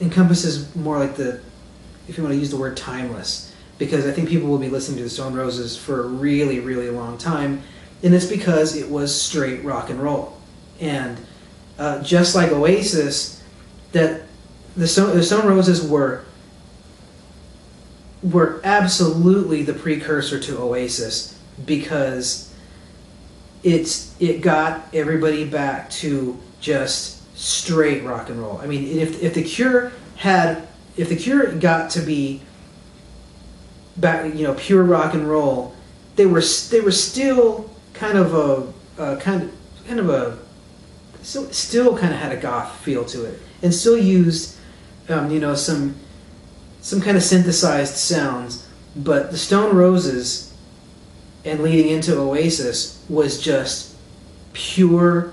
encompasses more like if you want to use the word, timeless, because I think people will be listening to the Stone Roses for a really, really long time, and it's because it was straight rock and roll. And just like Oasis, that the Stone Roses were absolutely the precursor to Oasis, because it got everybody back to just straight rock and roll. I mean, if the Cure got to be back, pure rock and roll, they were still still kind of had a goth feel to it, and still used some kind of synthesized sounds. But the Stone Roses, and leading into Oasis, was just pure,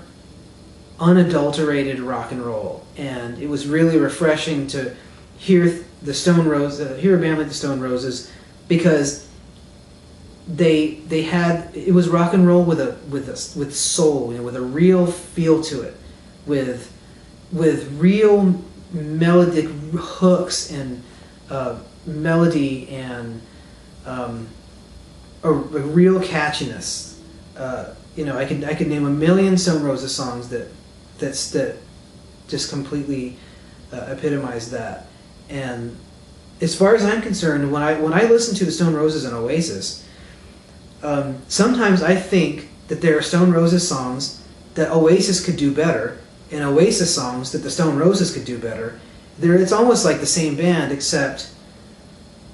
unadulterated rock and roll. And it was really refreshing to hear hear a band like the Stone Roses, because it was rock and roll with soul, with a real feel to it, with real melodic hooks and melody and a real catchiness. I could name a million Stone Roses songs that just completely epitomize that. And as far as I'm concerned, when I listen to the Stone Roses and Oasis, sometimes I think that there are Stone Roses songs that Oasis could do better, and Oasis songs that the Stone Roses could do better. It's almost like the same band, except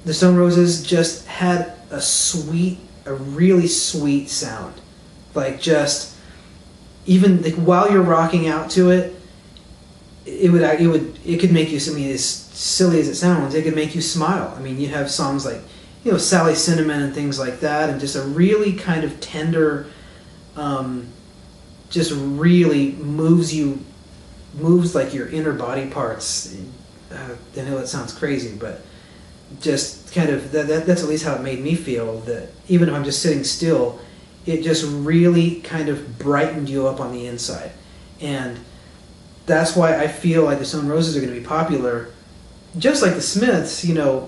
the Stone Roses just had a really sweet sound. Like just, even like while you're rocking out to it, it could make you, I mean, as silly as it sounds, it could make you smile. I mean, you have songs like, Sally Cinnamon and things like that, and just a really kind of tender, just really moves like your inner body parts. I know it sounds crazy, but just kind of, that's at least how it made me feel, that even if I'm just sitting still, it just really kind of brightened you up on the inside. And that's why I feel like the Stone Roses are going to be popular, just like the Smiths,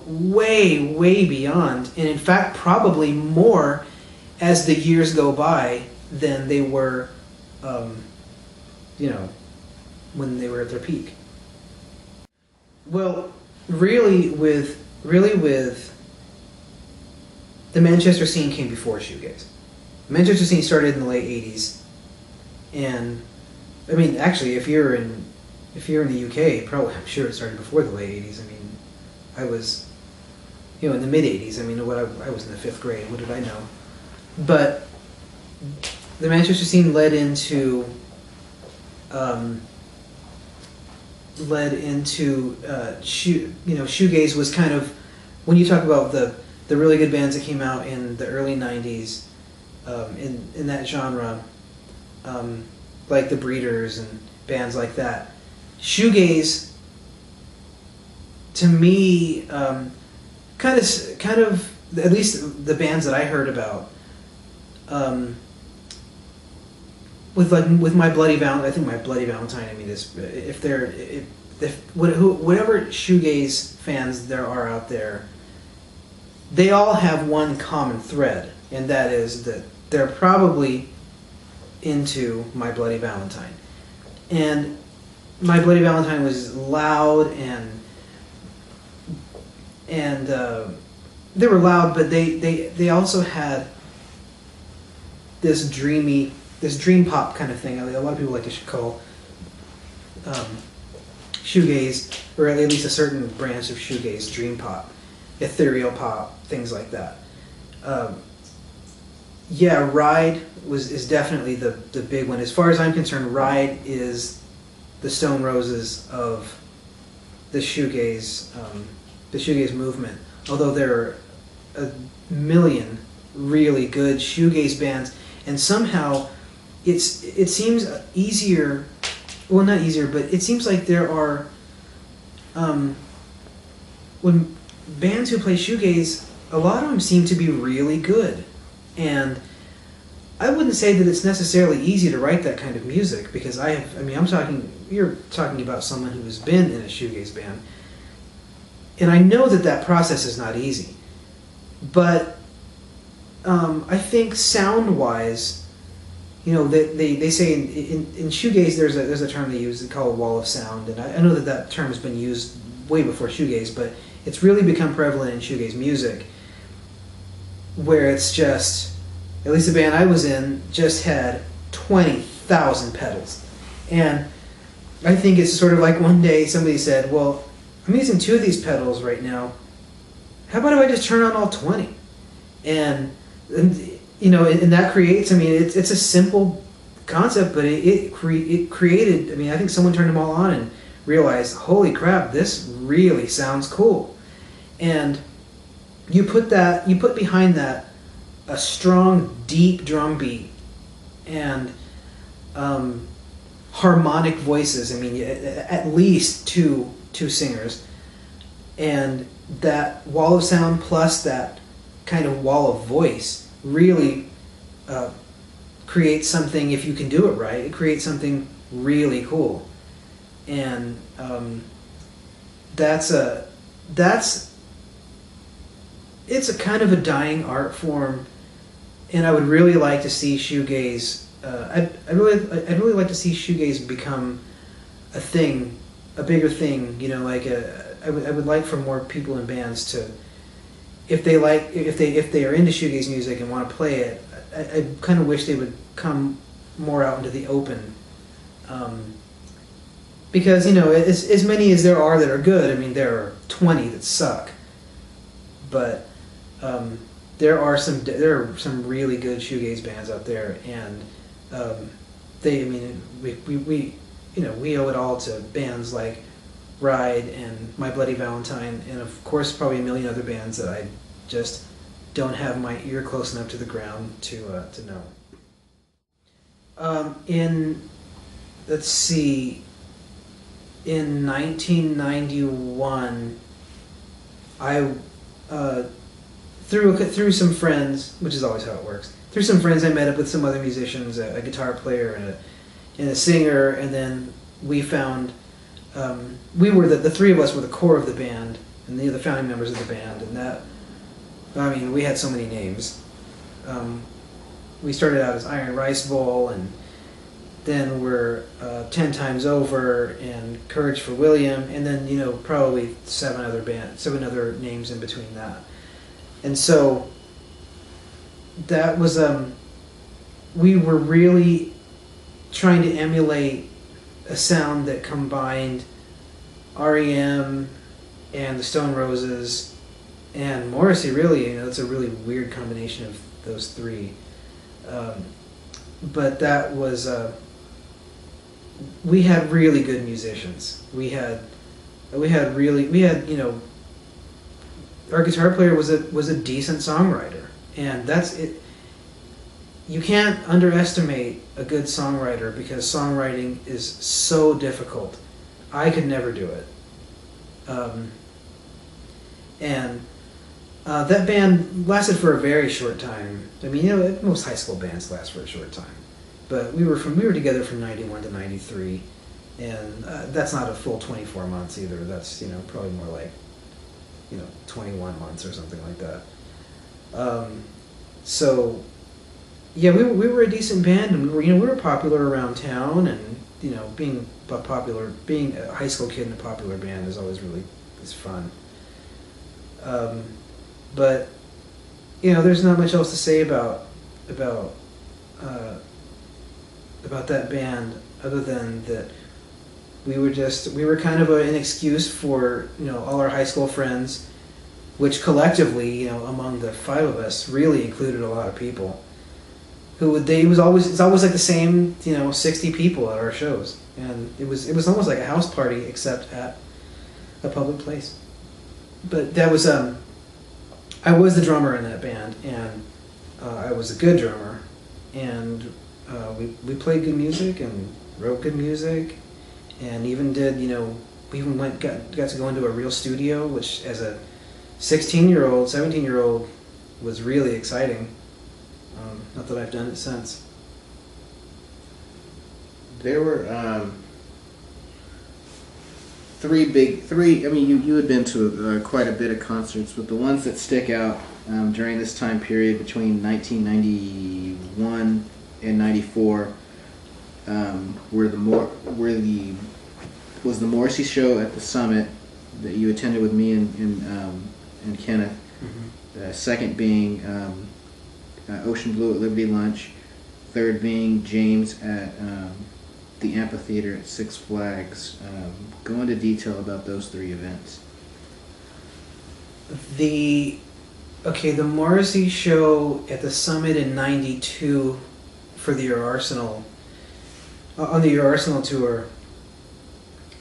way, way beyond, and in fact probably more as the years go by than they were, when they were at their peak. Well, really with the Manchester scene came before shoegaze. The Manchester scene started in the late 80s, and I mean, actually, if you're in the UK, probably, I'm sure it started before the late 80s. I mean, I was, in the mid 80s. I mean, I was in the 5th grade. What did I know? But the Manchester scene led into shoegaze was kind of, when you talk about the really good bands that came out in the early 90s, in that genre, like the Breeders and bands like that. Shoegaze, to me, kind of, at least the bands that I heard about, with My Bloody Valentine, I think My Bloody Valentine, I mean, whatever shoegaze fans there are out there, they all have one common thread, and that is that they're probably into My Bloody Valentine. And My Bloody Valentine was loud and they were loud, but they also had this dream pop kind of thing. A lot of people like to call shoegaze, or at least a certain branch of shoegaze, dream pop, ethereal pop, things like that. Ride is definitely the big one. As far as I'm concerned, Ride is the Stone Roses of the shoegaze movement. Although there are a million really good shoegaze bands, and somehow it seems easier. Well, not easier, but it seems like there are when bands who play shoegaze, a lot of them seem to be really good. And I wouldn't say that it's necessarily easy to write that kind of music, because you're talking about someone who has been in a shoegaze band, and I know that process is not easy. But I think sound-wise, they say in shoegaze there's a term they use called wall of sound, and I know that term has been used way before shoegaze, but it's really become prevalent in shoegaze music, where it's just, at least the band I was in just had 20,000 pedals. And I think it's sort of like one day somebody said, well, I'm using 2 of these pedals right now. How about if I just turn on all 20? And that creates, I mean, it's a simple concept, but it created, I mean, I think someone turned them all on and realized, holy crap, this really sounds cool. And you put behind that a strong, deep drum beat and harmonic voices. I mean, at least two singers, and that wall of sound plus that kind of wall of voice really creates something. If you can do it right, it creates something really cool. And it's a kind of a dying art form, and I would really like to see shoegaze. I'd really like to see shoegaze become a thing, a bigger thing. I would like for more people in bands if they are into shoegaze music and want to play it, I kind of wish they would come more out into the open. Because as many as there are that are good, I mean there are 20 that suck, but there are some really good shoegaze bands out there, and we owe it all to bands like Ride and My Bloody Valentine, and of course probably a million other bands that I just don't have my ear close enough to the ground to know. Let's see, in 1991, I through some friends, which is always how it works. Through some friends, I met up with some other musicians, a guitar player and a singer, and then we found we were the three of us were the core of the band, and the founding members of the band, and that, I mean, we had so many names. We started out as Iron Rice Bowl, and then we're 10 Times Over and Courage for William, and then probably seven other names in between that. And so that was we were really trying to emulate a sound that combined REM and the Stone Roses and Morrissey. Really, it's a really weird combination of those three. But that was we had really good musicians. We had our guitar player was a decent songwriter, and that's it. You can't underestimate a good songwriter, because songwriting is so difficult. I could never do it. That band lasted for a very short time. I mean, most high school bands last for a short time. But we were together from 91 to 93, and that's not a full 24 months either. That's probably more like 21 months or something like that. So yeah, we were a decent band, and we were popular around town, and being a high school kid in a popular band is always is fun. But there's not much else to say about that band, other than that we were kind of an excuse for all our high school friends, which collectively among the five of us really included a lot of people. It's always like the same 60 people at our shows, and it was almost like a house party, except at a public place. But that was I was the drummer in that band, and I was a good drummer, and we played good music and wrote good music, and even did we even got to go into a real studio, which as a 16-year-old, 17-year-old was really exciting. Not that I've done it since. There were three. I mean, you had been to quite a bit of concerts, but the ones that stick out during this time period between 1991 and 94 was the Morrissey show at the Summit that you attended with me and Kenneth. Mm-hmm. The second being Ocean Blue at Liberty Lunch. Third being James at the Amphitheater at Six Flags. Go into detail about those three events. The Morrissey show at the Summit in '92 for the Your Arsenal, on the Your Arsenal tour,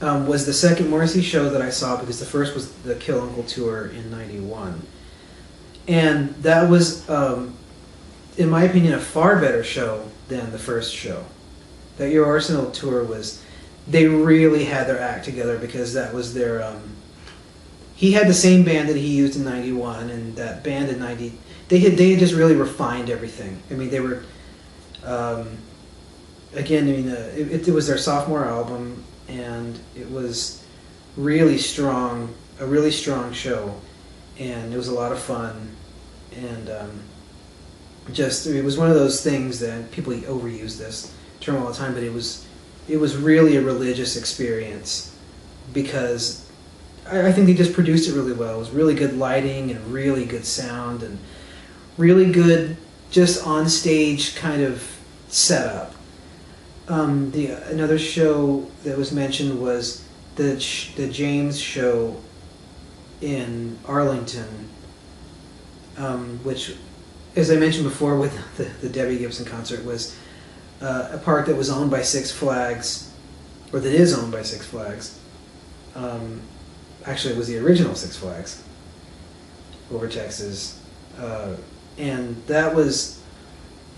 was the second Morrissey show that I saw, because the first was the Kill Uncle tour in '91, and that was, in my opinion, a far better show than the first show. That Your Arsenal tour they really had their act together, because that was their, he had the same band that he used in '91, and that band in '90, they had just really refined everything. I mean, they were, again, it was their sophomore album, and it was really strong, a really strong show, and it was a lot of fun, and it was one of those things that people overuse this term all the time, but it was really a religious experience, because I think they just produced it really well. It was really good lighting and really good sound and really good just on stage kind of setup. Another show that was mentioned was the James show in Arlington, which, as I mentioned before, with the Debbie Gibson concert, was a park that was owned by Six Flags, or that is owned by Six Flags. Actually, it was the original Six Flags over Texas, and that was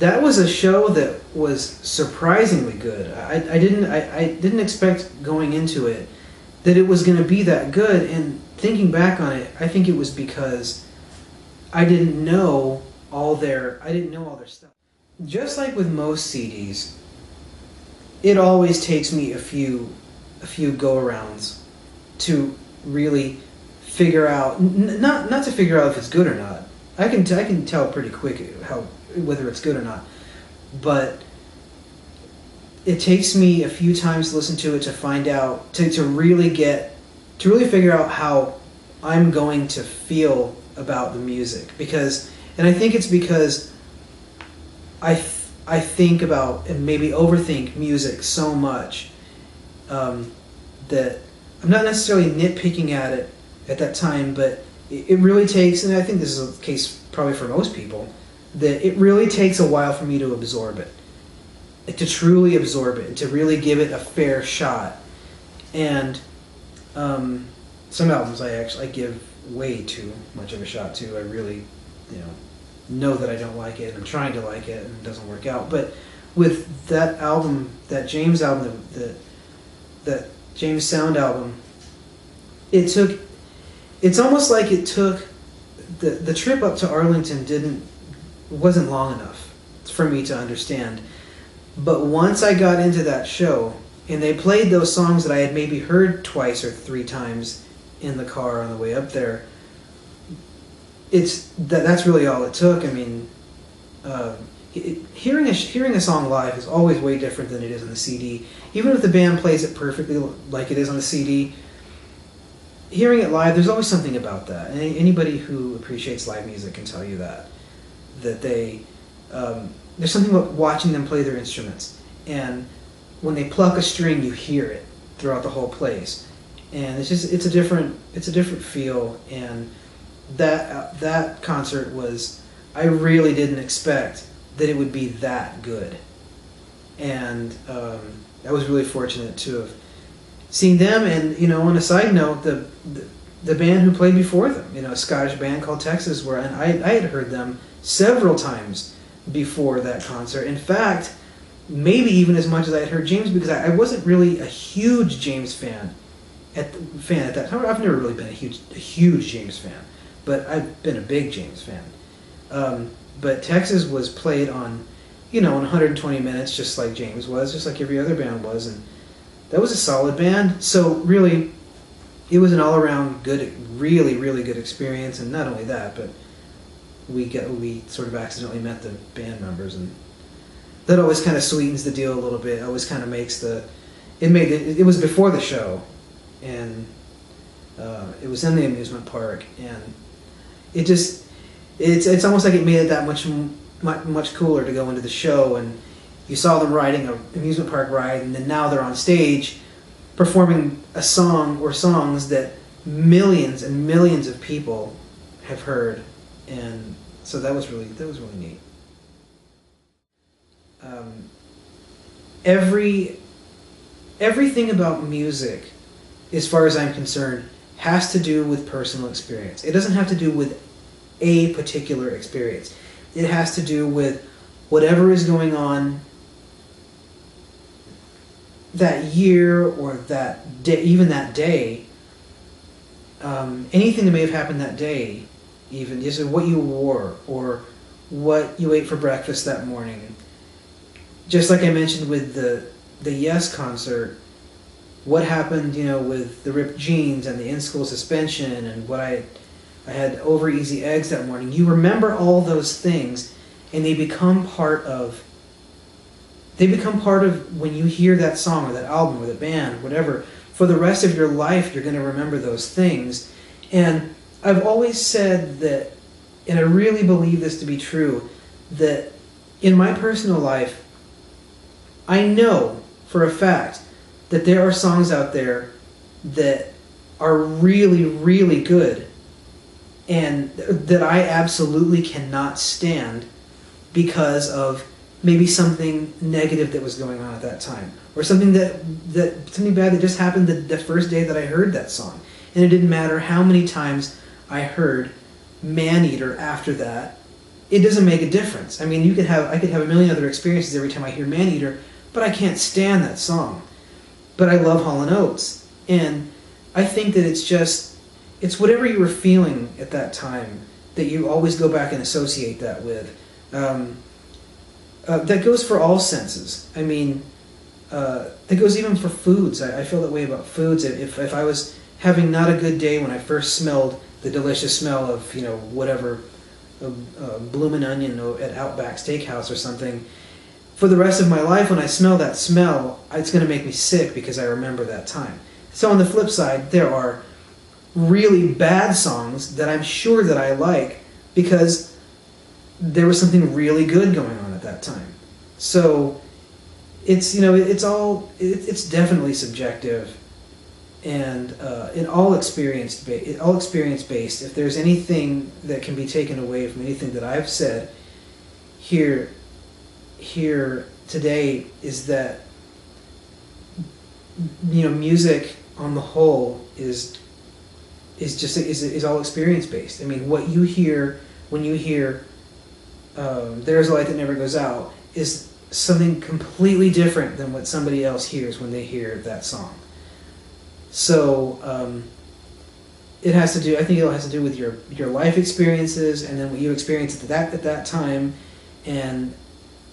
a show that was surprisingly good. I didn't expect going into it that it was going to be that good. And thinking back on it, I think it was because I didn't know all their stuff. Just like with most CDs, it always takes me a few go-arounds to really figure out, not to figure out if it's good or not. I can tell pretty quick whether it's good or not, but it takes me a few times to listen to it to find out, to really figure out how I'm going to feel about the music. And I think it's because I think about and maybe overthink music so much that I'm not necessarily nitpicking at it at that time, but it really takes, and I think this is the case probably for most people, that it really takes a while for me to absorb it, to truly absorb it, and to really give it a fair shot. And some albums I give way too much of a shot to. I really, know that I don't like it, and I'm trying to like it, and it doesn't work out. But with that album, that James album, that James Sound album, it's almost like it took the trip up to Arlington wasn't long enough for me to understand. But once I got into that show and they played those songs that I had maybe heard twice or three times in the car on the way up there, that's really all it took. I mean, hearing a song live is always way different than it is on the CD. Even if the band plays it perfectly like it is on the CD, hearing it live, there's always something about that. And anybody who appreciates live music can tell you that there's something about watching them play their instruments, and when they pluck a string, you hear it throughout the whole place, and it's a different feel. And that concert was, I really didn't expect that it would be that good, and I was really fortunate to have seen them. And on a side note, the band who played before them, a Scottish band called Texas, and I had heard them several times before that concert. In fact, maybe even as much as I had heard James, because I wasn't really a huge James fan at that time. I've never really been a huge James fan, but I've been a big James fan. But Texas was played on, in 120 minutes, just like James was, just like every other band was, and that was a solid band. So really, it was an all-around good, really, really good experience. And not only that, but we sort of accidentally met the band members, and that always kind of sweetens the deal a little bit. It always kind of makes it was before the show, and it was in the amusement park, and it's almost like it made it that much cooler to go into the show. And you saw them riding an amusement park ride, and then now they're on stage performing a song or songs that millions and millions of people have heard. And so that was really neat. Everything about music, as far as I'm concerned, has to do with personal experience. It doesn't have to do with a particular experience. It has to do with whatever is going on that year or that day, even that day. Anything that may have happened that day, even just what you wore or what you ate for breakfast that morning. Just like I mentioned with the Yes concert, what happened, with the ripped jeans and the in-school suspension, and what I had over easy eggs that morning. You remember all those things, and they become part of when you hear that song or that album or the band, whatever. for the rest of your life, you're going to remember those things. And I've always said that, and I really believe this to be true, that in my personal life, I know for a fact that there are songs out there that are really, really good and that I absolutely cannot stand because of maybe something negative that was going on at that time, or something something bad that just happened the first day that I heard that song. And it didn't matter how many times I heard Maneater after that, it doesn't make a difference. I mean, I could have a million other experiences every time I hear Maneater, but I can't stand that song. But I love Hall & Oates, and I think that it's whatever you were feeling at that time that you always go back and associate that with. That goes for all senses. I mean, that goes even for foods. I feel that way about foods. If I was having not a good day when I first smelled the delicious smell of, whatever, bloomin' onion at Outback Steakhouse or something, for the rest of my life when I smell that smell, it's going to make me sick because I remember that time. So on the flip side, there are really bad songs that I'm sure that I like because there was something really good going on at that time. So it's definitely subjective, and all experience based. If there's anything that can be taken away from anything that I've said here today, is that music on the whole is all experience based. I mean, what you hear when you hear "There's a Light That Never Goes Out" is something completely different than what somebody else hears when they hear that song. So it has to do. I think it has to do with your life experiences, and then what you experienced at that time, and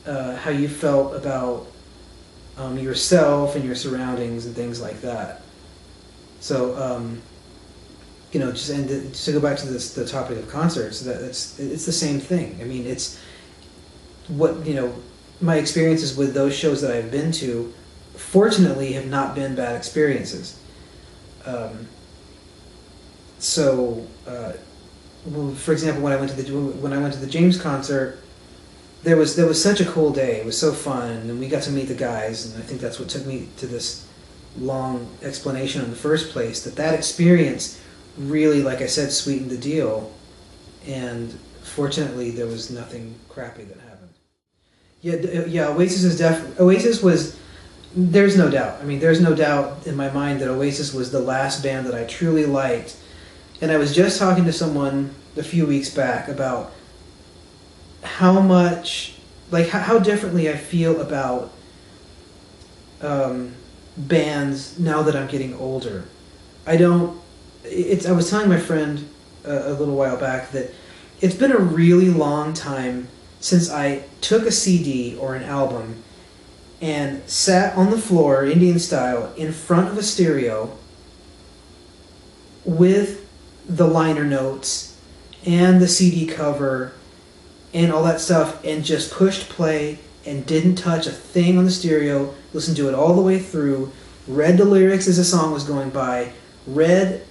how you felt about yourself and your surroundings and things like that. So just to go back to the topic of concerts, it's the same thing. I mean, it's what my experiences with those shows that I've been to, fortunately, have not been bad experiences. For example, when I went to the James concert, there was such a cool day. It was so fun, and we got to meet the guys, and I think that's what took me to this long explanation in the first place. That experience really, like I said, sweetened the deal, and fortunately, there was nothing crappy that happened. Yeah. Oasis was. There's no doubt. I mean, there's no doubt in my mind that Oasis was the last band that I truly liked. And I was just talking to someone a few weeks back about how differently I feel about bands now that I'm getting older. I was telling my friend a little while back that it's been a really long time since I took a CD or an album and sat on the floor, Indian style, in front of a stereo with the liner notes and the CD cover and all that stuff, and just pushed play and didn't touch a thing on the stereo, listened to it all the way through, read the lyrics as the song was going by, read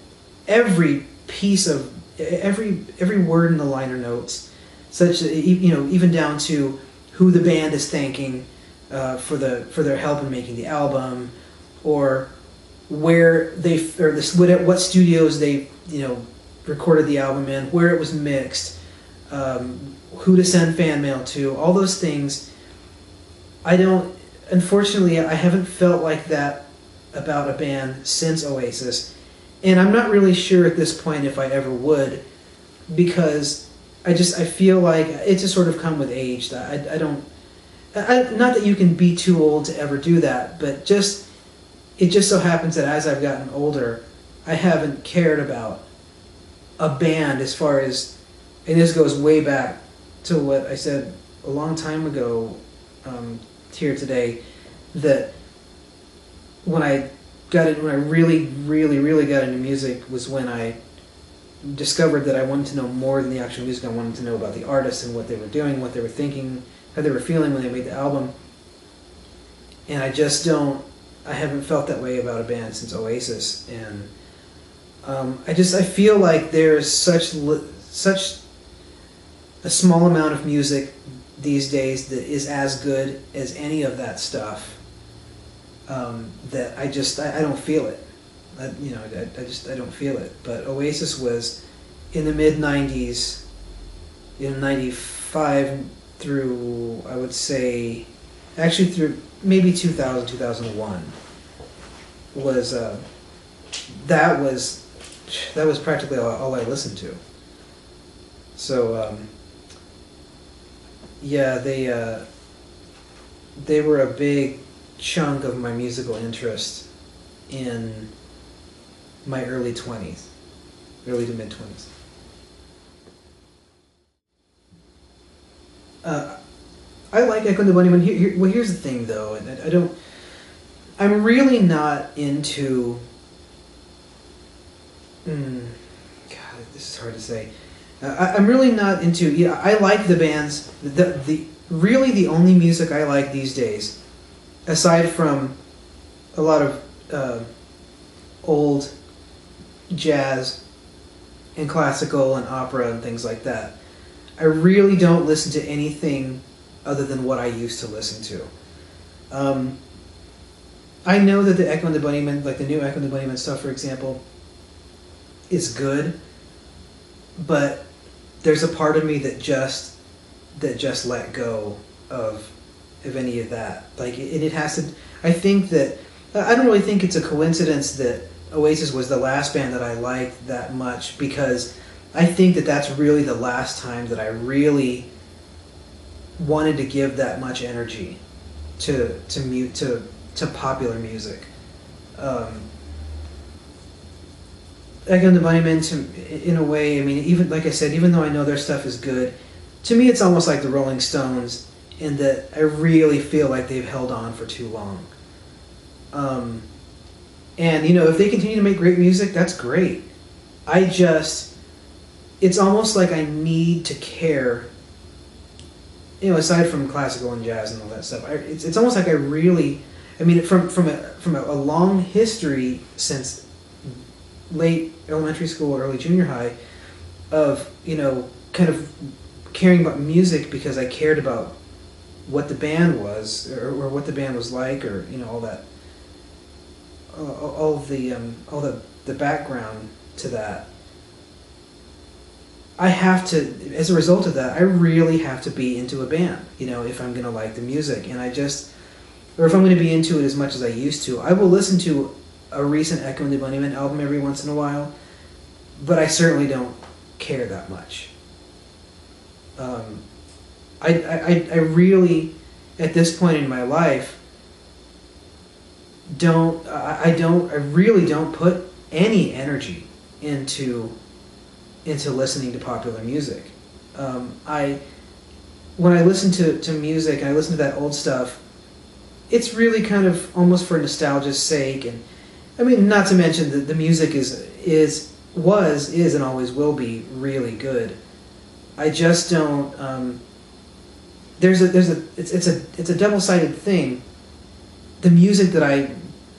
every piece of every word in the liner notes, such that, even down to who the band is thanking for their help in making the album, or what studios they recorded the album in, where it was mixed, who to send fan mail to, all those things. Unfortunately, I haven't felt like that about a band since Oasis, and I'm not really sure at this point if I ever would, because I feel like it's just sort of come with age. That I don't. Not that you can be too old to ever do that, but it just so happens that as I've gotten older, I haven't cared about a band as far as, and this goes way back to what I said a long time ago here today, that when I really, really, really got into music was when I discovered that I wanted to know more than the actual music. I wanted to know about the artists and what they were doing, what they were thinking, how they were feeling when they made the album. And I just don't I haven't felt that way about a band since Oasis, and I feel like there's such a small amount of music these days that is as good as any of that stuff, that I don't feel it. I don't feel it. But Oasis was in the mid '90s, in '95 through, I would say, actually through maybe 2000, 2001 was that was practically all I listened to. So yeah, they were a big chunk of my musical interest in my early 20s, early to mid 20s. I like Echo and the Bunnymen. Well, here's the thing, though, and I don't. I'm really not into. God, this is hard to say. I'm really not into. Yeah, I like the bands. Really the only music I like these days, aside from a lot of old jazz and classical and opera and things like that, I really don't listen to anything other than what I used to listen to. I know that the Echo and the Bunnymen, like the new Echo and the Bunnymen stuff, for example, is good, but there's a part of me that just let go of any of that. Like it has to. I think that I don't really think it's a coincidence that Oasis was the last band that I liked that much, because I think that that's really the last time that I really wanted to give that much energy to popular music. Echo and the Bunnymen, in a way, I mean, even like I said, even though I know their stuff is good, to me it's almost like the Rolling Stones, in that I really feel like they've held on for too long. And if they continue to make great music, that's great. It's almost like I need to care. Aside from classical and jazz and all that stuff, it's almost like I really, I mean, from a long history since late elementary school or early junior high, of kind of caring about music because I cared about what the band was, or what the band was like, or all that, all the background to that. I have to, as a result of that, I really have to be into a band, if I'm going to like the music. And or if I'm going to be into it as much as I used to. I will listen to a recent Echo and the Bunnymen album every once in a while, but I certainly don't care that much. I really, at this point in my life, I really don't put any energy into listening to popular music. When I listen to music and I listen to that old stuff, it's really kind of almost for nostalgia's sake, and I mean, not to mention that the music is and always will be really good. I just don't. It's a double-sided thing. The music that I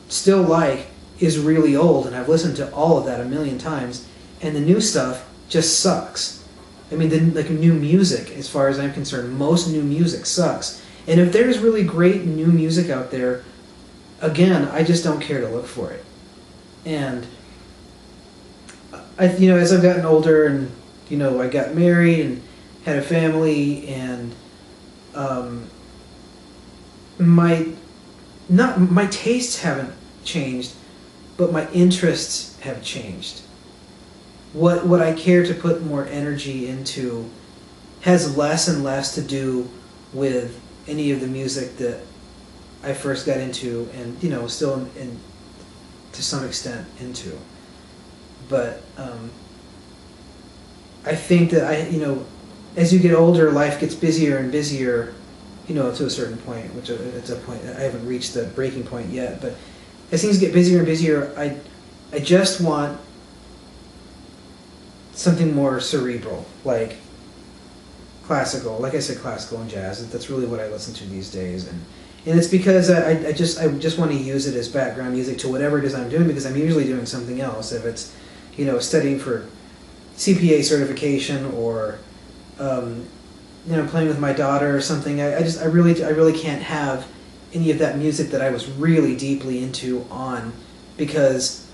still like is really old, and I've listened to all of that a million times, and the new stuff just sucks. I mean, new music, as far as I'm concerned, most new music sucks. And if there's really great new music out there, again, I just don't care to look for it. And as I've gotten older, and I got married and had a family, and my tastes haven't changed, but my interests have changed. What I care to put more energy into has less and less to do with any of the music that I first got into, and still to some extent into. But I think that as you get older, life gets busier and busier, to a certain point, which it's a point I haven't reached the breaking point yet. But as things get busier and busier, I just want something more cerebral, like classical. Like I said, classical and jazz. That's really what I listen to these days. And it's because I just want to use it as background music to whatever it is I'm doing, because I'm usually doing something else. If it's, you know, studying for CPA certification, or you know, playing with my daughter or something, I really can't have any of that music that I was really deeply into on, because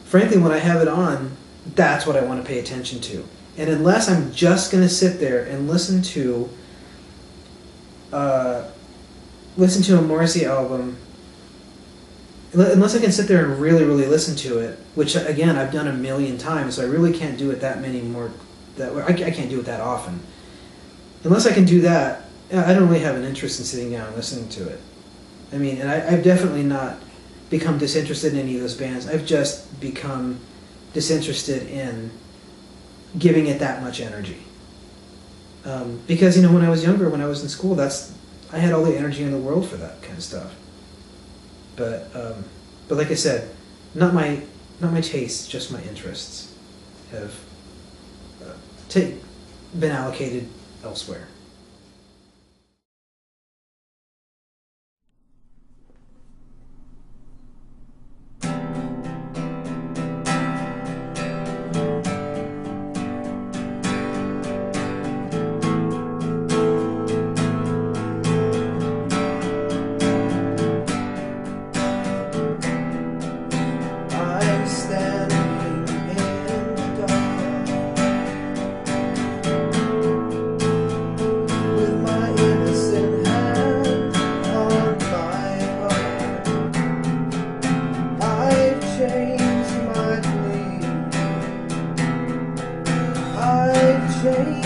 frankly, when I have it on, that's what I want to pay attention to. And unless I'm just going to sit there and listen to a Morrissey album, unless I can sit there and really, really listen to it, which again I've done a million times, so I really can't do it that many more. I can't do it that often. Unless I can do that, I don't really have an interest in sitting down and listening to it. I mean, and I've definitely not become disinterested in any of those bands. I've just become disinterested in giving it that much energy. Because, you know, when I was younger, when I was in school, I had all the energy in the world for that kind of stuff. But like I said, not my tastes, just my interests have been allocated elsewhere. I'm standing in the dark with my innocent hand on my heart. I've changed my dream. I've changed